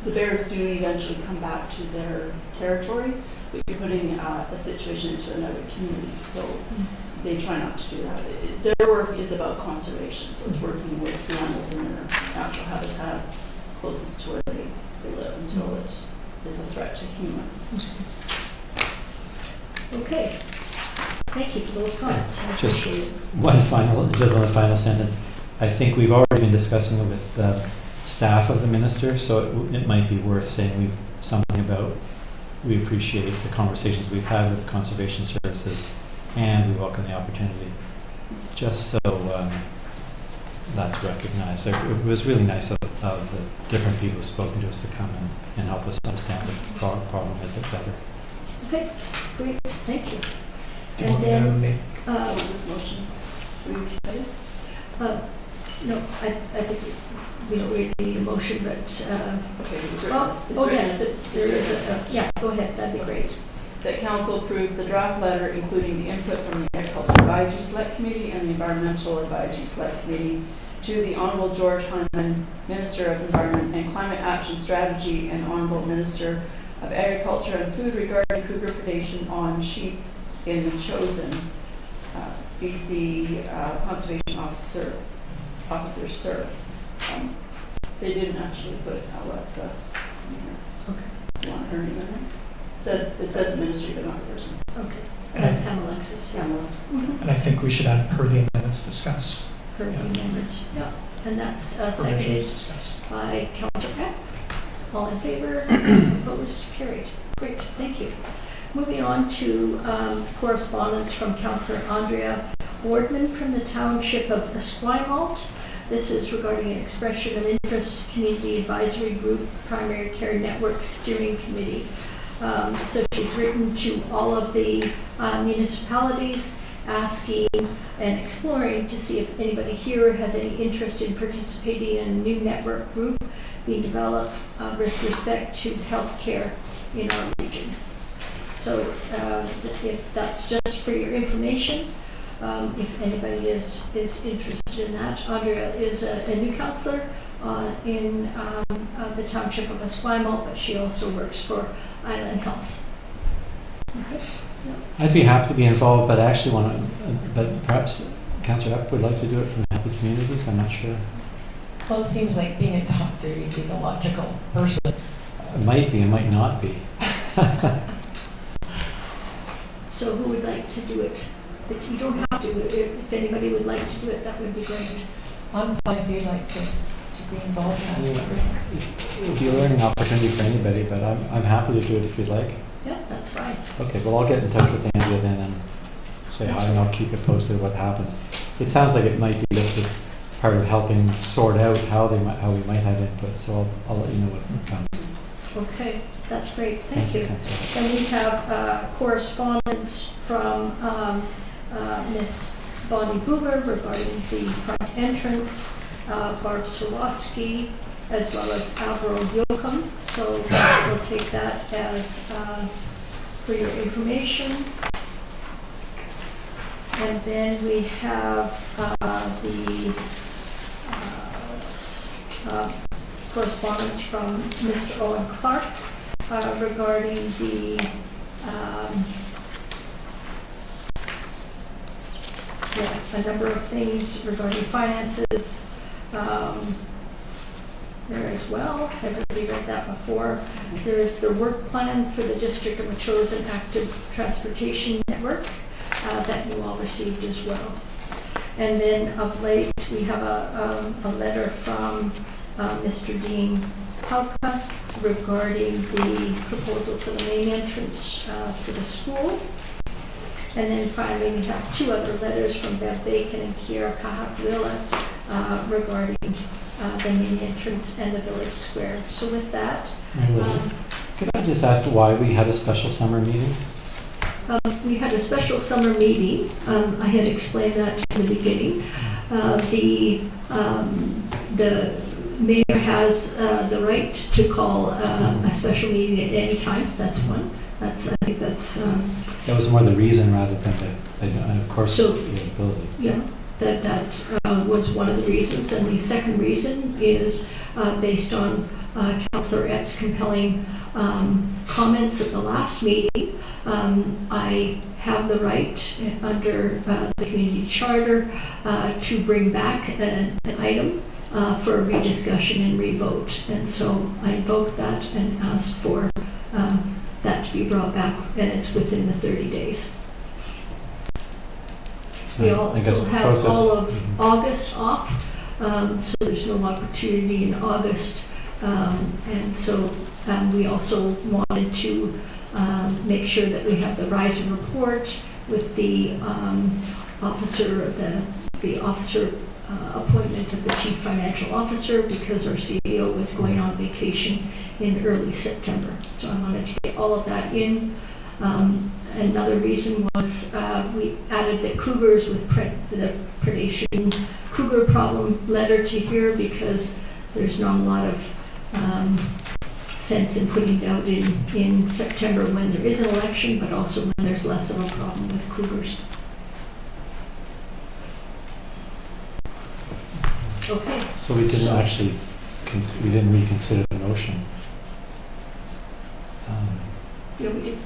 the bears do eventually come back to their territory, but you're putting a situation into another community, so they try not to do that. Their work is about conservation, so it's working with the animals in their natural habitat closest to where they live until it is a threat to humans. Okay. Thank you for those comments. I Just appreciate it. one final sentence. I think we've already been discussing it with the staff of the minister, so it might be worth saying something about we appreciate the conversations we've had with the conservation services, and we welcome the opportunity. Just so that's recognized. It was really nice of the different people who've spoken to us to come and help us understand the problem a bit better. Okay, great. Thank you. Do you And want me to then, make This motion, should we say it? no, I think we don't really need a motion, but Okay, it's well, written. oh yes, there is a, yeah, go ahead, that'd be great. That council approve the draft letter, including the input from the Agriculture Advisory Select Committee and the Environmental Advisory Select Committee, to the Honourable George Hyman, Minister of Environment and Climate Action Strategy, and Honourable Minister of Agriculture and Food regarding cougar predation on sheep in the chosen BC Conservation Officer Service. They didn't actually put Alexa in here. Okay. You want her name in there? It says ministry, but not a person. Okay. And Alexis, yeah. Pamela. And I think we should add per the amendments discussed. Per the amendments, yeah. And that's seconded Provisions discussed. by Councillor Peck. All in favor? Opposed? Carried. Great, thank you. Moving on to correspondence from Councillor Andrea Boardman from the Township of Esquimalt. This is regarding an expression of interest Community Advisory Group Primary Care Network Steering Committee. So she's written to all of the municipalities asking and exploring to see if anybody here has any interest in participating in a new network group being developed with respect to healthcare in our region. So if that's just for your information, if anybody is interested in that. Andrea is a new councillor in the Township of Esquimalt, but she also works for Island Health. Okay. Yeah. I'd be happy to be involved, but I actually want to, but perhaps Councillor Epp would like to do it from Happy Communities, I'm not sure. Well, it seems like being a doctor, you'd be the logical person. It might be, it might not be. So who would like to do it? But you don't have to. If anybody would like to do it, that would be great. I'm fine if you'd like to be involved in that. It would be a learning opportunity for anybody, but I'm happy to do it if you'd like. Yeah, that's fine. Okay, well, I'll get in touch with Andrea then and say hi, and I'll keep it posted what happens. It sounds like it might be just a part of helping sort out how we might have input, so I'll let you know what comes. Okay, that's great, thank you. Councillor. Then we have correspondence from Miss Bonnie Boober regarding the front entrance, Barb Sawatsky, as well as Alvaro Yoakum. So we'll take that as for your information. And then we have the correspondence from Mr. Owen Clark regarding the a number of things regarding finances there as well. I've already read that before. There is the work plan for the District of Metchosin Active Transportation Network that you all received as well. And then of late, we have a letter from Mr. Dean Palka regarding the proposal for the main entrance for the school. And then finally, we have two other letters from Bev Bacon and Kiera Kahakwila regarding the main entrance and the village square. So with that, could I just ask why we had a special summer meeting? we had a special summer meeting. I had explained that in the beginning. The mayor has the right to call a special meeting at any time. That's one. I think that's. That was more the reason rather than the, of course, So, the ability. Yeah, that was one of the reasons. And the second reason is based on Councillor Epp's compelling comments at the last meeting. I have the right under the community charter to bring back an item for a rediscussion and revote. And so I invoked that and asked for that to be brought back, and it's within the 30 days. We also have all of August off, so there's no opportunity in August. And so we also wanted to make sure that we have the rising report with the officer appointment of the chief financial officer, because our CEO was going on vacation in early September. So I wanted to get all of that in. Another reason was we added the cougars with the predation cougar problem letter to here, because there's not a lot of sense in putting it out in September when there is an election, but also when there's less of a problem with cougars. Okay. So we didn't actually, we didn't reconsider the motion. Yeah, we did.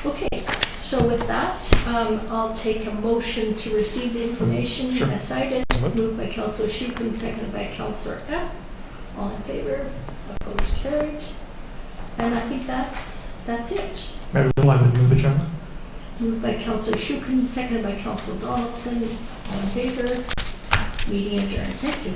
Okay, so with that, I'll take a motion to receive the information as cited. Moved by Councillor Schuppen, seconded by Councillor Epp. All in favor? Opposed? Carried. And I think that's it. Mayor Little, I would move adjournment. Moved by Councillor Schuppen, seconded by Councillor Donaldson. All in favor? Meeting adjourned. Thank you.